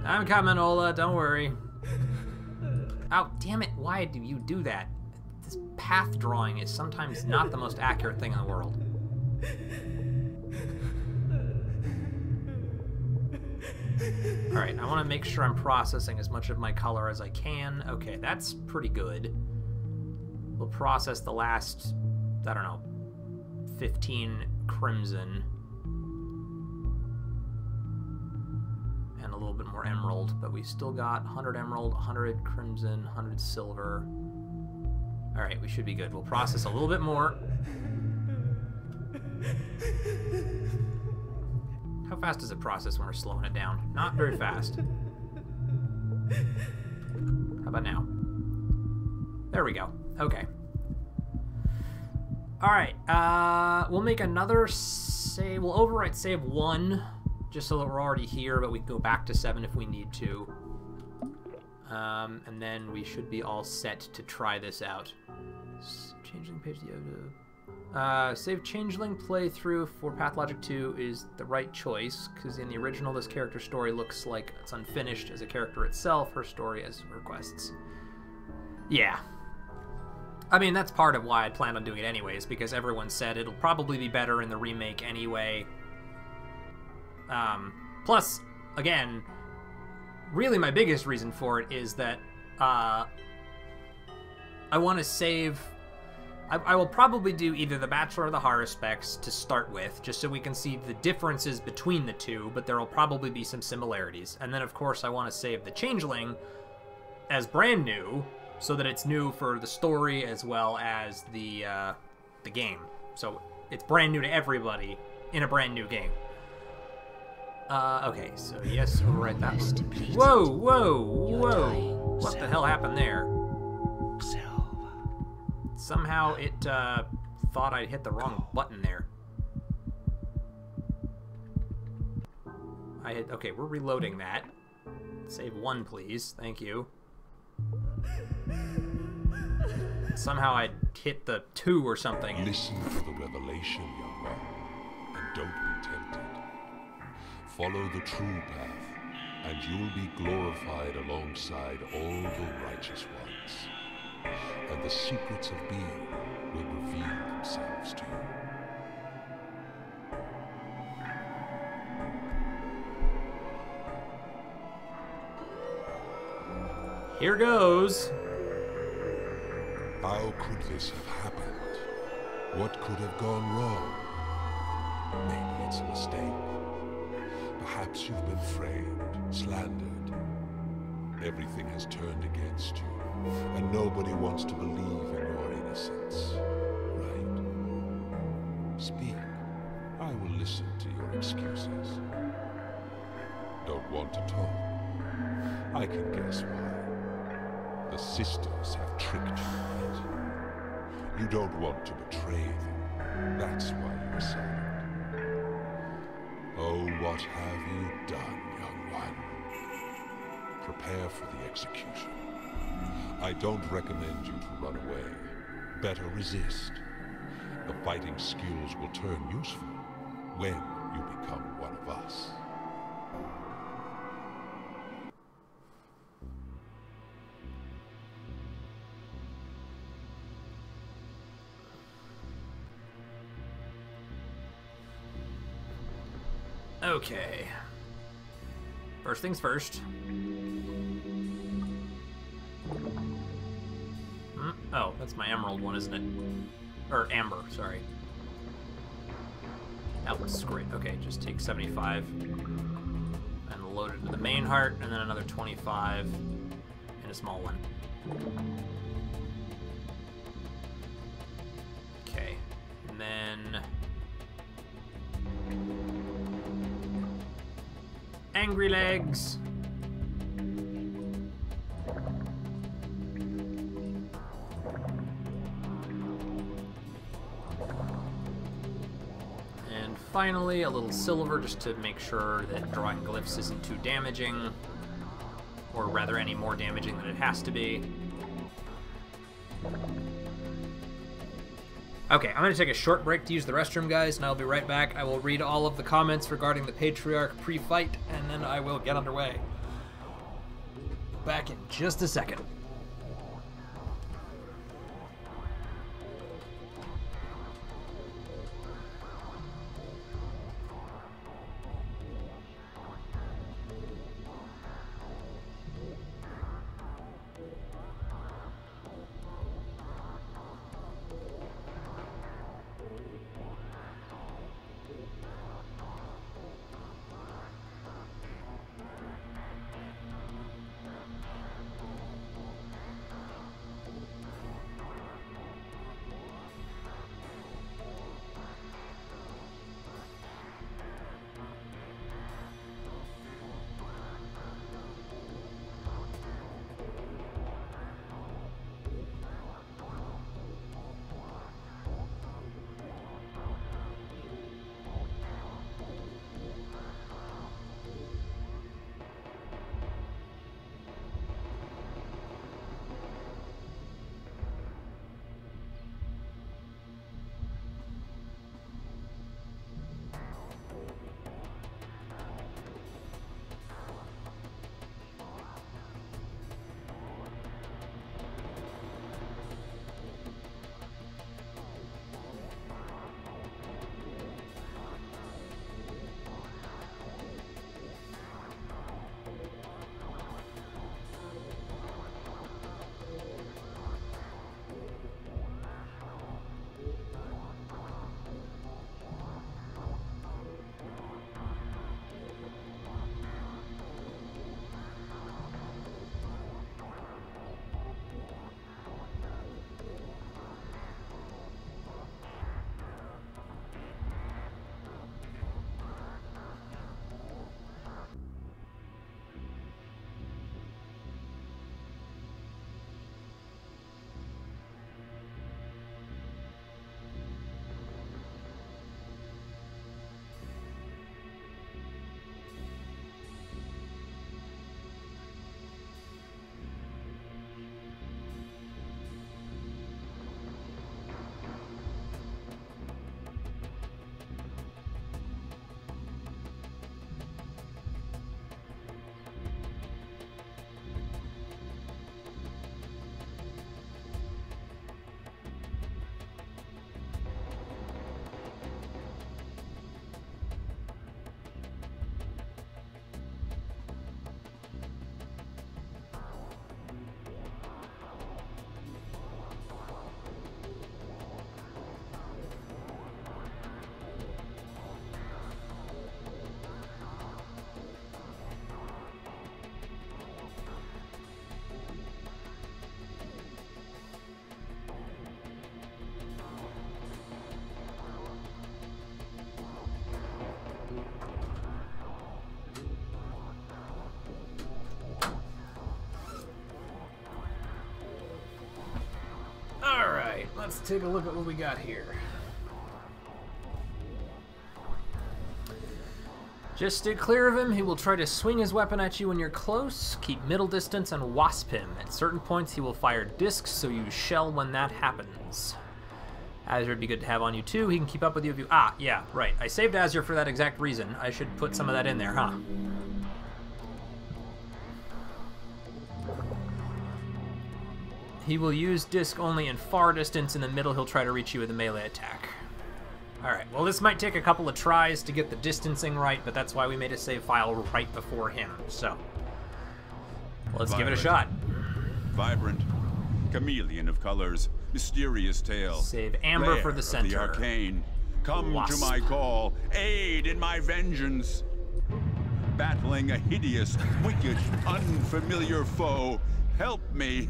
I'm coming, Ola, don't worry. Oh, damn it, why do you do that? This path drawing is sometimes not the most accurate thing in the world. Alright, I want to make sure I'm processing as much of my color as I can. Okay, that's pretty good. We'll process the last, I don't know, 15 crimson. And a little bit more emerald, but we still got 100 emerald, 100 crimson, 100 silver. Alright, we should be good. We'll process a little bit more. How fast does it process when we're slowing it down? Not very fast. How about now? There we go. Okay. Alright, we'll make another save. We'll overwrite save 1, just so that we're already here, but we can go back to 7 if we need to. And then we should be all set to try this out. Changeling page to save Changeling playthrough for Pathologic 2 is the right choice, because in the original this character's story looks like it's unfinished as a character itself, her story as requests. Yeah. I mean, that's part of why I planned on doing it anyways, because everyone said it'll probably be better in the remake anyway. Plus, again, really my biggest reason for it is that I want to save... I will probably do either the Bachelor or the Haruspex to start with, just so we can see the differences between the two, but there will probably be some similarities. And then, of course, I want to save the Changeling as brand new, so that it's new for the story as well as the game. So it's brand new to everybody in a brand new game. Okay, so yes, we'll write that one. Whoa, whoa, whoa! What the hell happened there? Somehow it thought I'd hit the wrong button there. Okay, we're reloading that. Save 1, please. Thank you. Somehow I hit the 2 or something. Listen for the revelation, young one, and don't be tempted. Follow the true path, and you'll be glorified alongside all the righteous ones. And the secrets of being will reveal themselves to you. Here goes. How could this have happened? What could have gone wrong? Maybe it's a mistake. Perhaps you've been framed, slandered. Everything has turned against you. And nobody wants to believe in your innocence, right? Speak. I will listen to your excuses. Don't want to talk? I can guess why. The sisters have tricked you, right? You don't want to betray them. That's why you're silent. Oh, what have you done, young one? Prepare for the execution. I don't recommend you to run away. Better resist. The fighting skills will turn useful when you become one of us. Okay. First things first. Oh, that's my emerald one, isn't it? Or amber, sorry. That was great. Okay, just take 75 and load it to the main heart, and then another 25 in a small one. Okay, and then angry legs. And finally, a little silver just to make sure that drawing glyphs isn't too damaging, or rather any more damaging than it has to be. Okay, I'm going to take a short break to use the restroom, guys, and I'll be right back. I will read all of the comments regarding the Patriarch pre-fight, and then I will get underway. Back in just a second. Let's take a look at what we got here. Just stay clear of him. He will try to swing his weapon at you when you're close. Keep middle distance and wasp him. At certain points, he will fire discs, so use shell when that happens. Azure would be good to have on you too. He can keep up with you if you... Ah, yeah, right. I saved Azure for that exact reason. I should put some of that in there, huh? He will use disc only in far distance. In the middle, he'll try to reach you with a melee attack. Alright, well this might take a couple of tries to get the distancing right, but that's why we made a save file right before him, so... let's give it a shot. Vibrant, chameleon of colors, mysterious tale. Save Amber for the center. The arcane. Come Wasp. to my call, aid in my vengeance. Battling a hideous, wicked, unfamiliar foe, help me.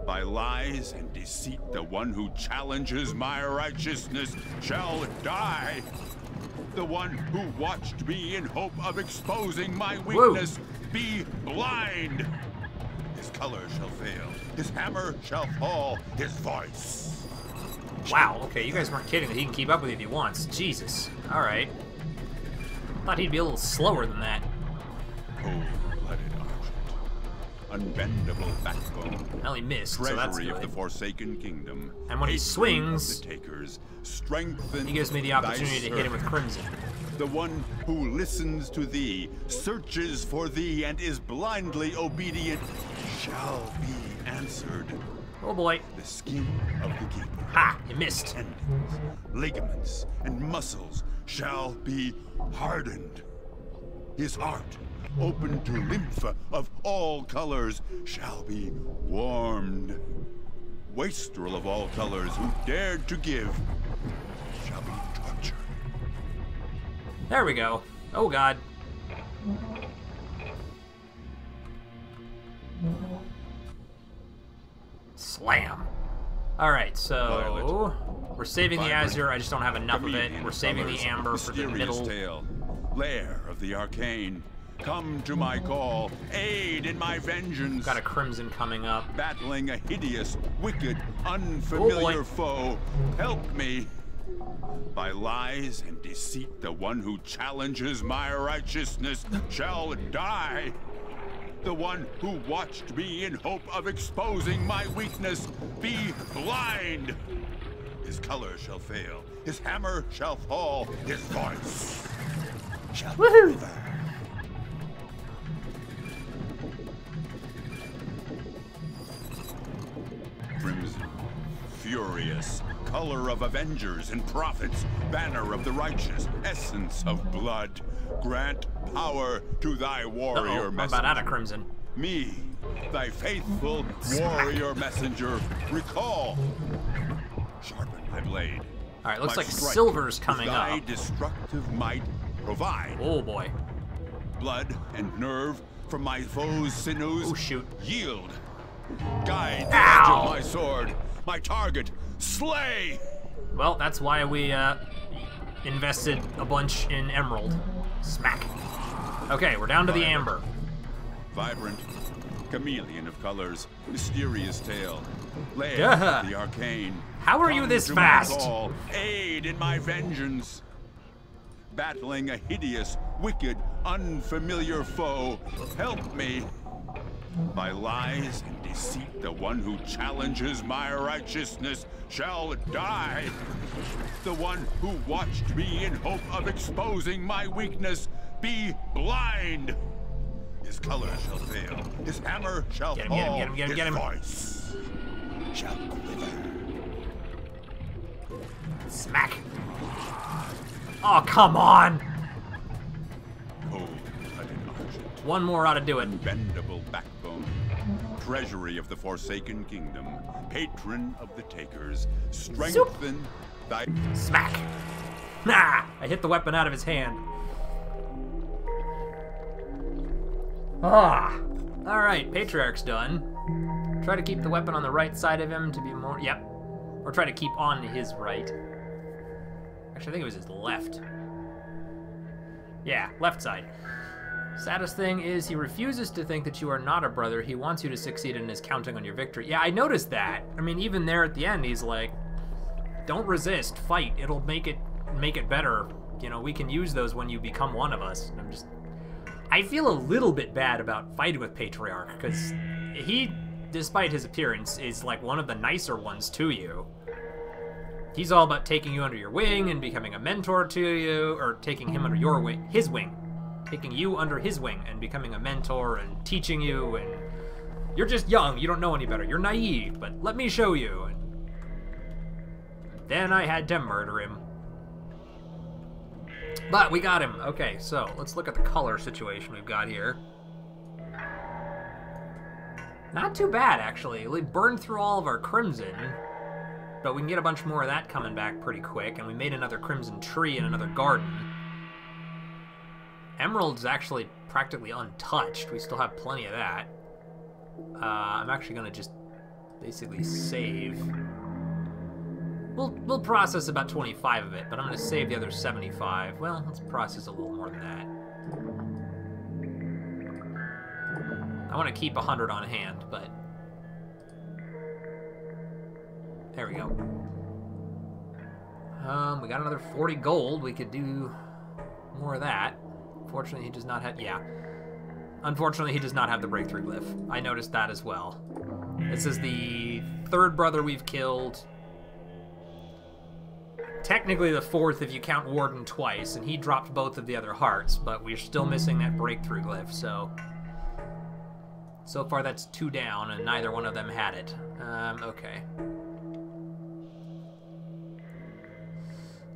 By lies and deceit, the one who challenges my righteousness shall die. The one who watched me in hope of exposing my weakness be blind. His color shall fail, his hammer shall fall, his voice. Wow, okay, you guys weren't kidding that he can keep up with you if he wants. Jesus. Alright. Thought he'd be a little slower than that. Cold-blooded argent, unbendable backbone. Well, he missed, so that's Treasury good. of the Forsaken Kingdom. And when he Patron swings, of the takers, strengthen he gives me the thy opportunity to hit him with servant. Crimson. The one who listens to thee, searches for thee, and is blindly obedient shall be answered. Oh boy. The skin of the keeper, Ha! You missed. tendons, ligaments, and muscles shall be hardened. His heart, open to lymph of all colors, shall be warmed. Wastrel of all colors who dared to give shall be tortured. There we go. Oh god. Slam. Alright, so... we're saving the Vibrant, Azure, I just don't have enough of it. chameleon We're of saving the colors, Amber for the mysterious middle. Tale, lair of the arcane. Come to my call, aid in my vengeance. Got a Crimson coming up. Battling a hideous, wicked, unfamiliar boy. foe, help me. By lies and deceit, the one who challenges my righteousness shall die. The one who watched me in hope of exposing my weakness be blind. His color shall fail, his hammer shall fall, his voice shall quiver. Crimson, furious, color of avengers and prophets, banner of the righteous, essence of blood. Grant power to thy warrior Uh-oh, I'm messenger. about out of Crimson. Me, thy faithful warrior messenger, recall. Sharpen thy blade. Alright, looks My like strike Silver's with coming thy up. destructive might provide. Oh boy. Blood and nerve from my foe's sinews. Oh shoot. Yield. Guide the Ow. edge of my sword. My target, slay. Well, that's why we invested a bunch in Emerald. Smack. Okay, we're down to the Amber. Vibrant, chameleon of colors, mysterious tale, lair Duh. of the arcane. How are you Come this to my fast? call, aid in my vengeance. Battling a hideous, wicked, unfamiliar foe, help me. By lies and deceit, the one who challenges my righteousness shall die. The one who watched me in hope of exposing my weakness be blind. His color shall fail, his hammer shall Get him, fall, get him, get him, get him, get him. his voice shall quiver. Smack. Oh, come on. Cold-blooded argent, One more ought to do it. bendable backbone, treasury of the Forsaken Kingdom, patron of the takers, strengthen thy... Smack. Nah! I hit the weapon out of his hand. Ah. Alright, Patriarch's done. Try to keep the weapon on the right side of him to be more... Yep. Or try to keep on his right. Actually, I think it was his left. Yeah, left side. Saddest thing is he refuses to think that you are not a brother. He wants you to succeed and is counting on your victory. Yeah, I noticed that. I mean, even there at the end, he's like, don't resist, fight. It'll make it better. You know, we can use those when you become one of us. And I'm just... I feel a little bit bad about fighting with Patriarch, because he, despite his appearance, is like one of the nicer ones to you. He's all about taking you under your wing and becoming a mentor to you, or taking him under your wing, his wing. Taking you under his wing and becoming a mentor and teaching you, and you're just young, you don't know any better, you're naive, but let me show you. And then I had to murder him. But we got him. Okay, so let's look at the color situation we've got here. Not too bad, actually. We burned through all of our crimson, but we can get a bunch more of that coming back pretty quick, and we made another crimson tree in another garden. Emerald's actually practically untouched. We still have plenty of that. I'm actually going to just basically save. We'll process about 25 of it, but I'm going to save the other 75. Well, let's process a little more than that. I want to keep 100 on hand, but... There we go. We got another 40 gold. We could do more of that. Unfortunately, he does not have... Yeah. Unfortunately, he does not have the breakthrough glyph. I noticed that as well. This is the third brother we've killed. Technically the fourth if you count Warden twice, and he dropped both of the other hearts, but we're still missing that breakthrough glyph, so... So far that's 2 down, and neither one of them had it. Okay.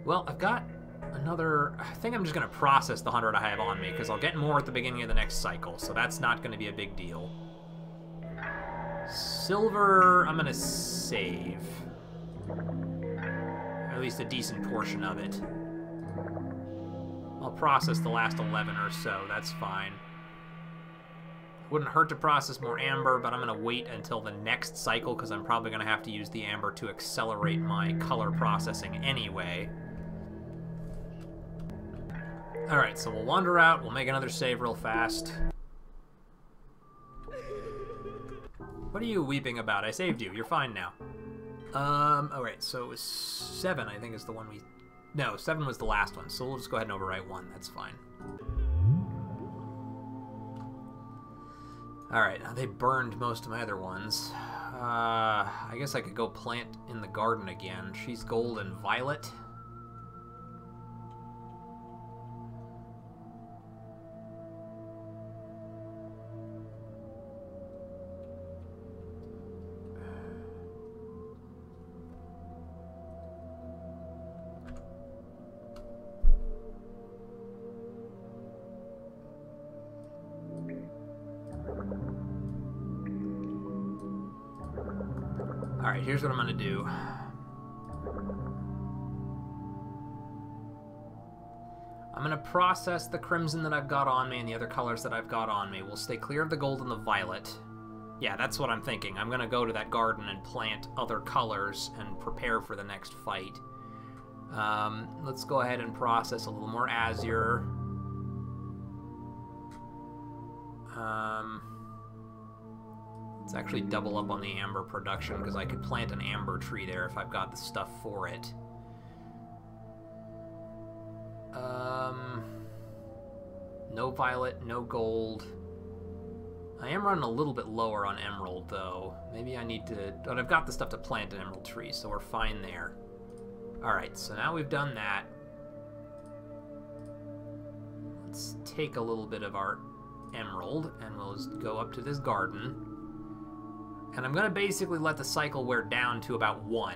Well, I've got another... I think I'm just going to process the 100 I have on me, because I'll get more at the beginning of the next cycle, so that's not going to be a big deal. Silver, I'm going to save. At least a decent portion of it. I'll process the last 11 or so, that's fine. Wouldn't hurt to process more amber, but I'm going to wait until the next cycle, because I'm probably going to have to use the amber to accelerate my color processing anyway. Alright, so we'll wander out, we'll make another save real fast. What are you weeping about? I saved you, you're fine now. Alright, so it was 7, I think, is the one we... No, 7 was the last one, so we'll just go ahead and overwrite 1, that's fine. Alright, they burned most of my other ones. I guess I could go plant in the garden again. She's gold and violet. Alright, here's what I'm going to do. I'm going to process the crimson that I've got on me and the other colors that I've got on me. We'll stay clear of the gold and the violet. Yeah, that's what I'm thinking. I'm going to go to that garden and plant other colors and prepare for the next fight. Let's go ahead and process a little more azure. Let's actually double up on the amber production, because I could plant an amber tree there if I've got the stuff for it. No violet, no gold. I am running a little bit lower on emerald, though. Maybe I need to... But I've got the stuff to plant an emerald tree, so we're fine there. Alright, so now we've done that. Let's take a little bit of our emerald, and we'll just go up to this garden. And I'm going to basically let the cycle wear down to about 1,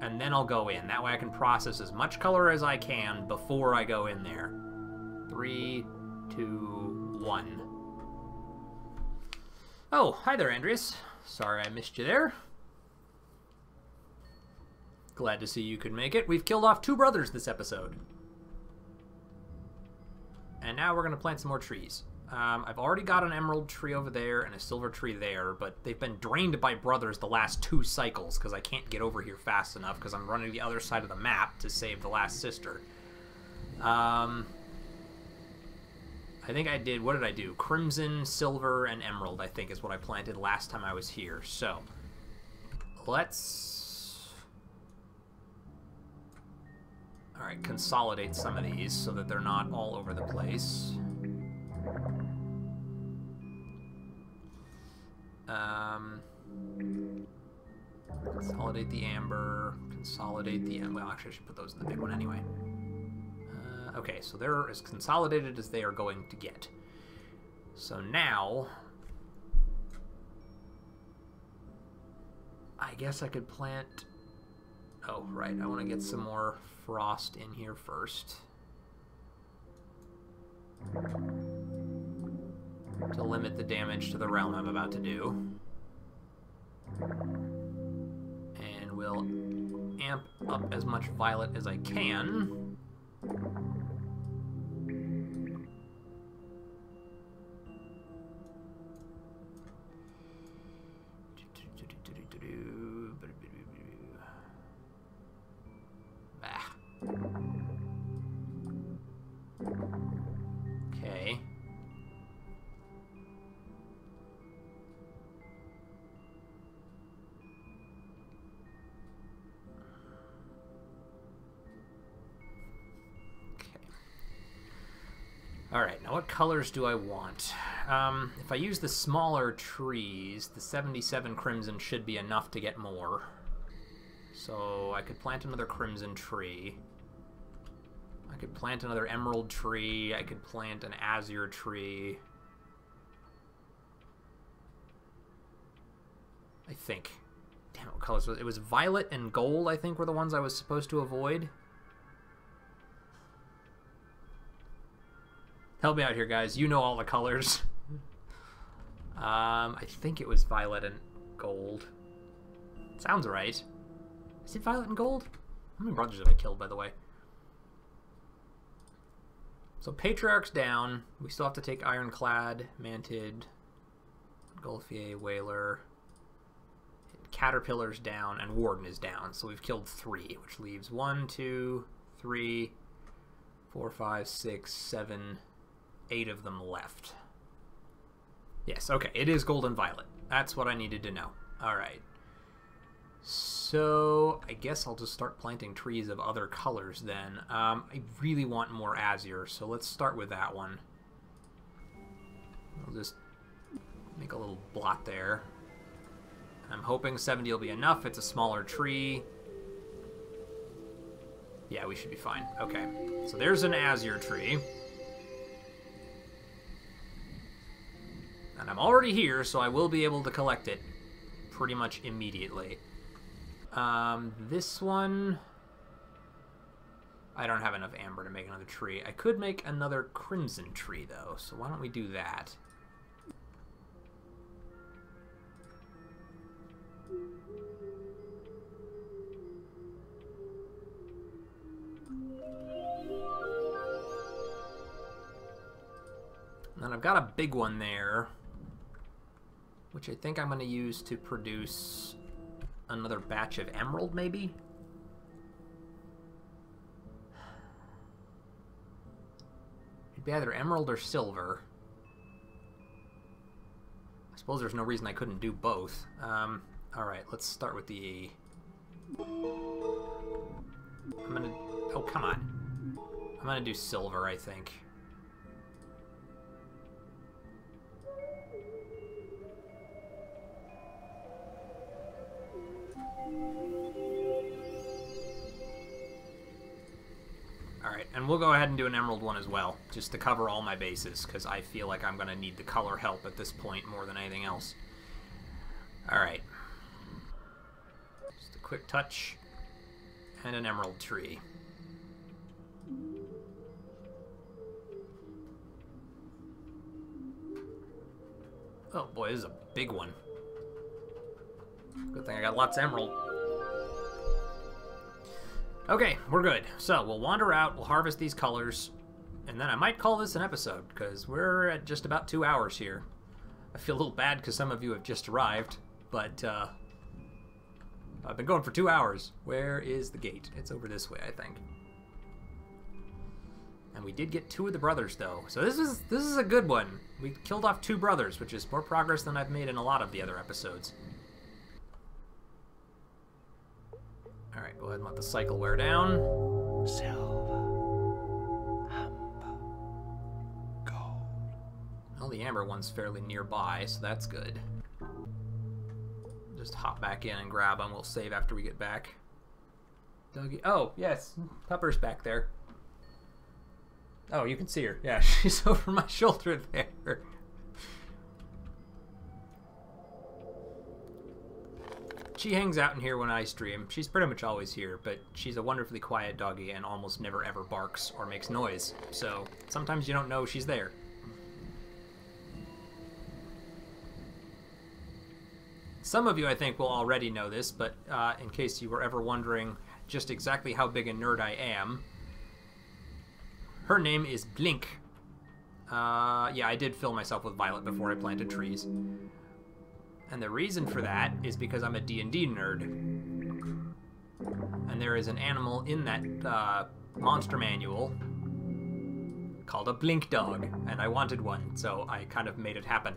and then I'll go in. That way I can process as much color as I can before I go in there. 3, 2, 1. Oh, hi there, Andreas. Sorry I missed you there. Glad to see you could make it. We've killed off 2 brothers this episode. And now we're going to plant some more trees. I've already got an emerald tree over there and a silver tree there, but they've been drained by brothers the last 2 cycles because I can't get over here fast enough because I'm running the other side of the map to save the last sister. I think I did, what did I do? Crimson, silver, and emerald, I think, is what I planted last time I was here. So, let's... Alright, consolidate some of these so that they're not all over the place. Consolidate the amber, consolidate the... Well, actually I should put those in the big one anyway. Okay, so they're as consolidated as they are going to get. So now... I guess I could plant... Oh, right, I want to get some more frost in here first. to limit the damage to the realm I'm about to do. And we'll amp up as much violet as I can. Okay. Alright, now what colors do I want? If I use the smaller trees, the 77 crimson should be enough to get more. So I could plant another crimson tree. I could plant another emerald tree. I could plant an azure tree. I think. Damn, what colors was it? It was violet and gold, I think, were the ones I was supposed to avoid. Help me out here, guys. You know all the colors. I think it was violet and gold. Sounds right. Is it violet and gold? How many brothers have I killed, by the way? So Patriarch's down. We still have to take Ironclad, Mantid, Golfier, Whaler. Caterpillar's down, and Warden is down. So we've killed 3, which leaves 1, 2, 3, 4, 5, 6, 7, 8 of them left. Yes, okay, it is gold and violet. That's what I needed to know. Alright. So, I guess I'll just start planting trees of other colors then. I really want more azure, so let's start with that one. I'll just make a little blot there. I'm hoping 70 will be enough. It's a smaller tree. Yeah, we should be fine. Okay, so there's an azure tree. And I'm already here, so I will be able to collect it pretty much immediately. This one... I don't have enough amber to make another tree. I could make another crimson tree, though, so why don't we do that? And I've got a big one there, which I think I'm going to use to produce another batch of emerald, maybe? It'd be either emerald or silver. I suppose there's no reason I couldn't do both. Alright, let's start with the... I'm going to... Oh, come on. I'm going to do silver, I think. Alright, and we'll go ahead and do an emerald one as well, just to cover all my bases, because I feel like I'm going to need the color help at this point more than anything else. Alright. Just a quick touch, and an emerald tree. Oh boy, this is a big one. Good thing I got lots of emerald. Okay, we're good. So, we'll wander out, we'll harvest these colors, and then I might call this an episode, because we're at just about 2 hours here. I feel a little bad because some of you have just arrived, but I've been going for 2 hours. Where is the gate? It's over this way, I think. And we did get 2 of the brothers, though. So this is a good one. We killed off 2 brothers, which is more progress than I've made in a lot of the other episodes. Alright, go ahead and let the cycle wear down. Silver, amber, gold. Well, the amber one's fairly nearby, so that's good. Just hop back in and grab them. We'll save after we get back. Dougie. Oh, yes. Pupper's back there. Oh, you can see her. Yeah, she's over my shoulder there. She hangs out in here when I stream. She's pretty much always here, but she's a wonderfully quiet doggy and almost never ever barks or makes noise. So sometimes you don't know she's there. Some of you, I think, will already know this, but in case you were ever wondering just exactly how big a nerd I am, her name is Blink. Yeah, I did fill myself with violet before I planted trees. And the reason for that is because I'm a D&D nerd. And there is an animal in that monster manual called a Blink dog, and I wanted one, so I kind of made it happen.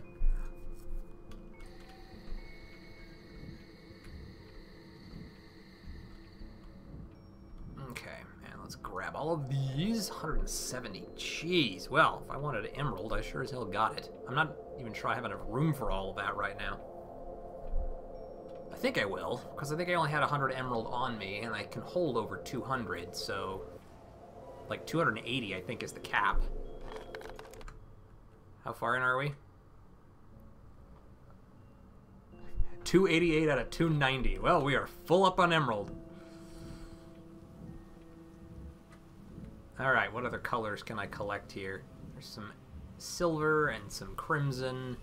Okay, and let's grab all of these. 170. Jeez. Well, if I wanted an emerald, I sure as hell got it. I'm not even sure I have enough room for all of that right now. I think I will, because I think I only had 100 emerald on me, and I can hold over 200, so... like 280, I think, is the cap. How far in are we? 288 out of 290. Well, we are full up on emerald. Alright, what other colors can I collect here? There's some silver and some crimson.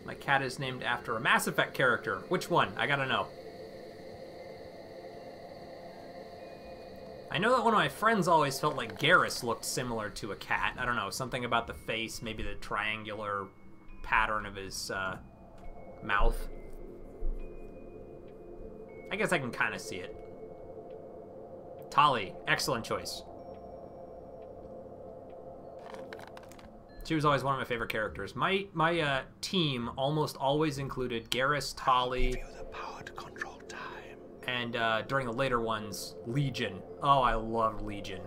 My cat is named after a Mass Effect character. Which one? I gotta know. I know that one of my friends always felt like Garrus looked similar to a cat. I don't know, something about the face, maybe the triangular pattern of his mouth. I guess I can kind of see it. Tali, excellent choice. She was always one of my favorite characters. My team almost always included Garrus, Tali, The power to control time. and during the later ones, Legion. Oh, I loved Legion.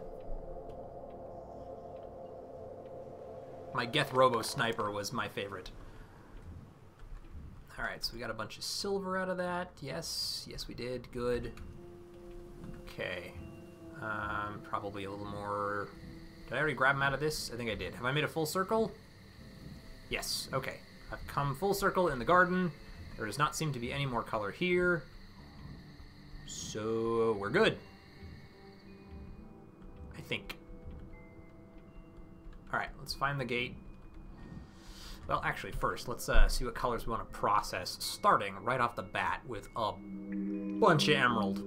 My Geth Robo Sniper was my favorite. Alright, so we got a bunch of silver out of that. Yes, yes we did. Good. Okay. Probably a little more... Did I already grab them out of this? I think I did. Have I made a full circle? Yes, okay. I've come full circle in the garden. There does not seem to be any more color here. So, we're good. I think. Alright, let's find the gate. Well, actually, first, let's see what colors we want to process, starting right off the bat with a bunch of emerald.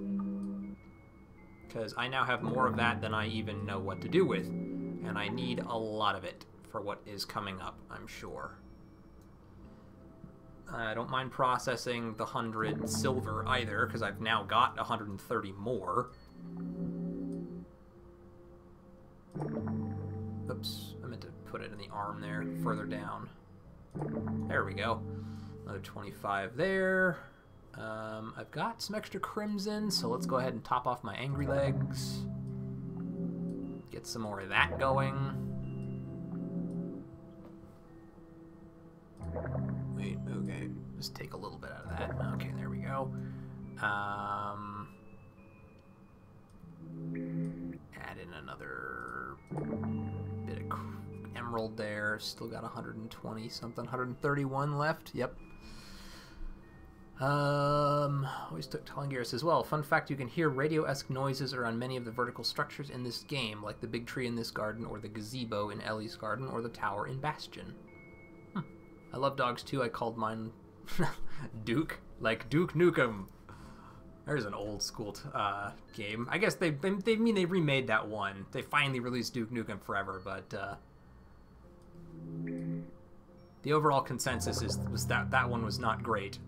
Because I now have more of that than I even know what to do with. And I need a lot of it for what is coming up, I'm sure. I don't mind processing the 100 silver either, because I've now got 130 more. Oops, I meant to put it in the arm there, further down. There we go. Another 25 there. I've got some extra crimson, so let's go ahead and top off my angry legs. Get some more of that going. Wait, okay. Just take a little bit out of that. Okay, there we go. Add in another bit of emerald there. Still got 120 something, 131 left. Yep. Always took telling Garrus as well. Fun fact, you can hear radio-esque noises around many of the vertical structures in this game, like the big tree in this garden, or the gazebo in Ellie's garden, or the tower in Bastion. I love dogs too. I called mine Duke, like Duke Nukem. There's an old school game. I guess they remade that one. They finally released Duke Nukem Forever, but the overall consensus was that one was not great.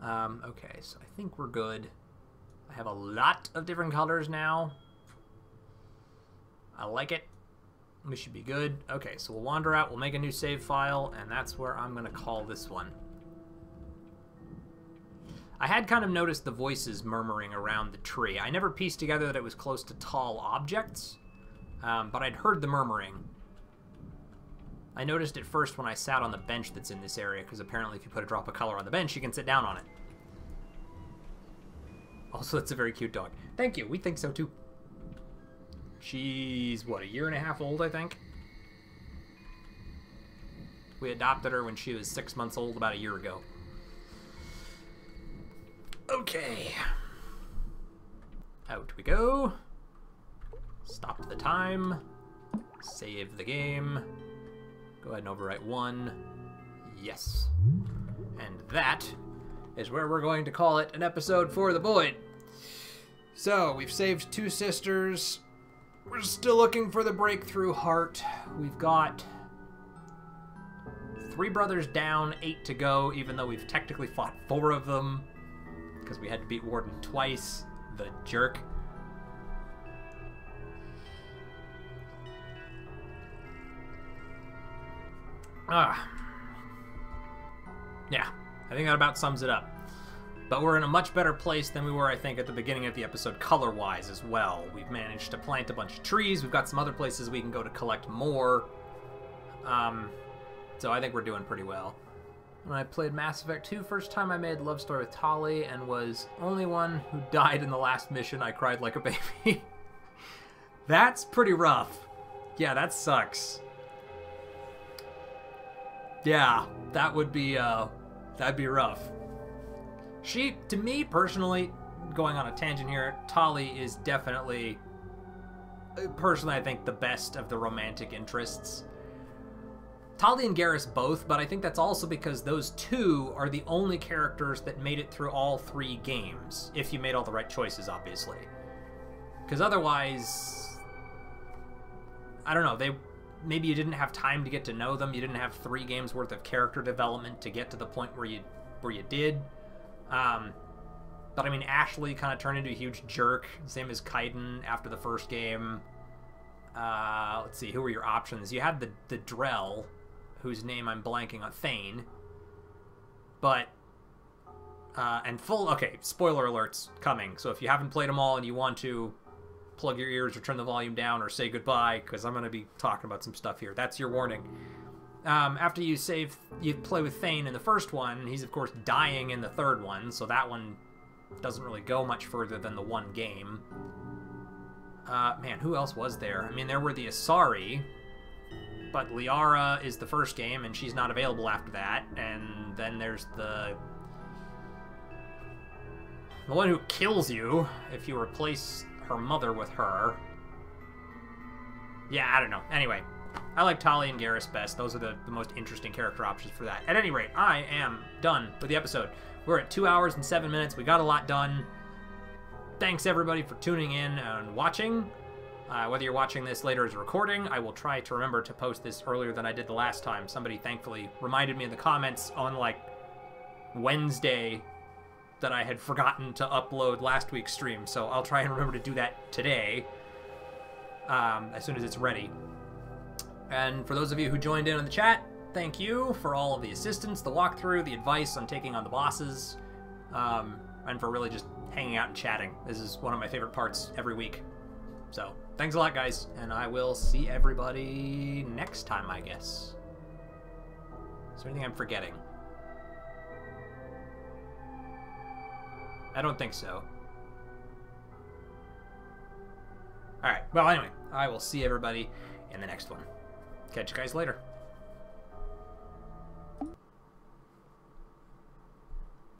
Okay, so I think we're good. I have a lot of different colors now. I like it. We should be good. Okay, so we'll wander out, we'll make a new save file, and that's where I'm going to call this one. I had kind of noticed the voices murmuring around the tree. I never pieced together that it was close to tall objects, but I'd heard the murmuring. I noticed it first when I sat on the bench that's in this area, because apparently if you put a drop of color on the bench, you can sit down on it. Also, it's a very cute dog. Thank you, we think so too. She's, what, a year and a half old, I think? We adopted her when she was 6 months old about a year ago. Okay. Out we go. Stop the time. Save the game. Go ahead and overwrite 1. Yes. And that is where we're going to call it an episode for the Void. So, we've saved 2 sisters. We're still looking for the breakthrough heart. We've got 3 brothers down, 8 to go, even though we've technically fought 4 of them. Because we had to beat Warden twice. The jerk. Yeah, I think that about sums it up. But we're in a much better place than we were, I think, at the beginning of the episode, color-wise as well. We've managed to plant a bunch of trees. We've got some other places we can go to collect more. So I think we're doing pretty well. When I played Mass Effect 2, first time I made Love Story with Tali and was only one who died in the last mission, I cried like a baby. That's pretty rough. Yeah, that sucks. Yeah, that would be, that'd be rough. She, to me personally, going on a tangent here, Tali is definitely, personally I think, the best of the romantic interests. Tali and Garrus both, but I think that's also because those 2 are the only characters that made it through all 3 games, if you made all the right choices, obviously. Because otherwise, I don't know, maybe you didn't have time to get to know them, you didn't have 3 games worth of character development to get to the point where you did. But I mean, Ashley kind of turned into a huge jerk, same as Kaiden after the first game. Let's see, who were your options? You had the Drell, whose name I'm blanking on, Thane. But, okay, spoiler alerts coming, so if you haven't played them all and you want to, plug your ears or turn the volume down or say goodbye, because I'm going to be talking about some stuff here. That's your warning. After you play with Thane in the first one, he's of course dying in the third one, so that one doesn't really go much further than the 1 game. Man, who else was there? I mean, there were the Asari, but Liara is the first game, and she's not available after that, and then there's the one who kills you if you replace her mother with her. Yeah, I don't know. Anyway, I like Tali and Garrus best. Those are the most interesting character options for that. At any rate, I am done with the episode. We're at 2 hours and 7 minutes. We got a lot done. Thanks, everybody, for tuning in and watching. Whether you're watching this later as a recording, I will try to remember to post this earlier than I did the last time. Somebody thankfully reminded me in the comments on, like, Wednesday that I had forgotten to upload last week's stream, so I'll try and remember to do that today, as soon as it's ready. And for those of you who joined in on the chat, thank you for all of the assistance, the walkthrough, the advice on taking on the bosses, and for really just hanging out and chatting. This is one of my favorite parts every week. So, thanks a lot, guys, and I will see everybody next time, I guess. Is there anything I'm forgetting? I don't think so. Alright, well, anyway, I will see everybody in the next one. Catch you guys later.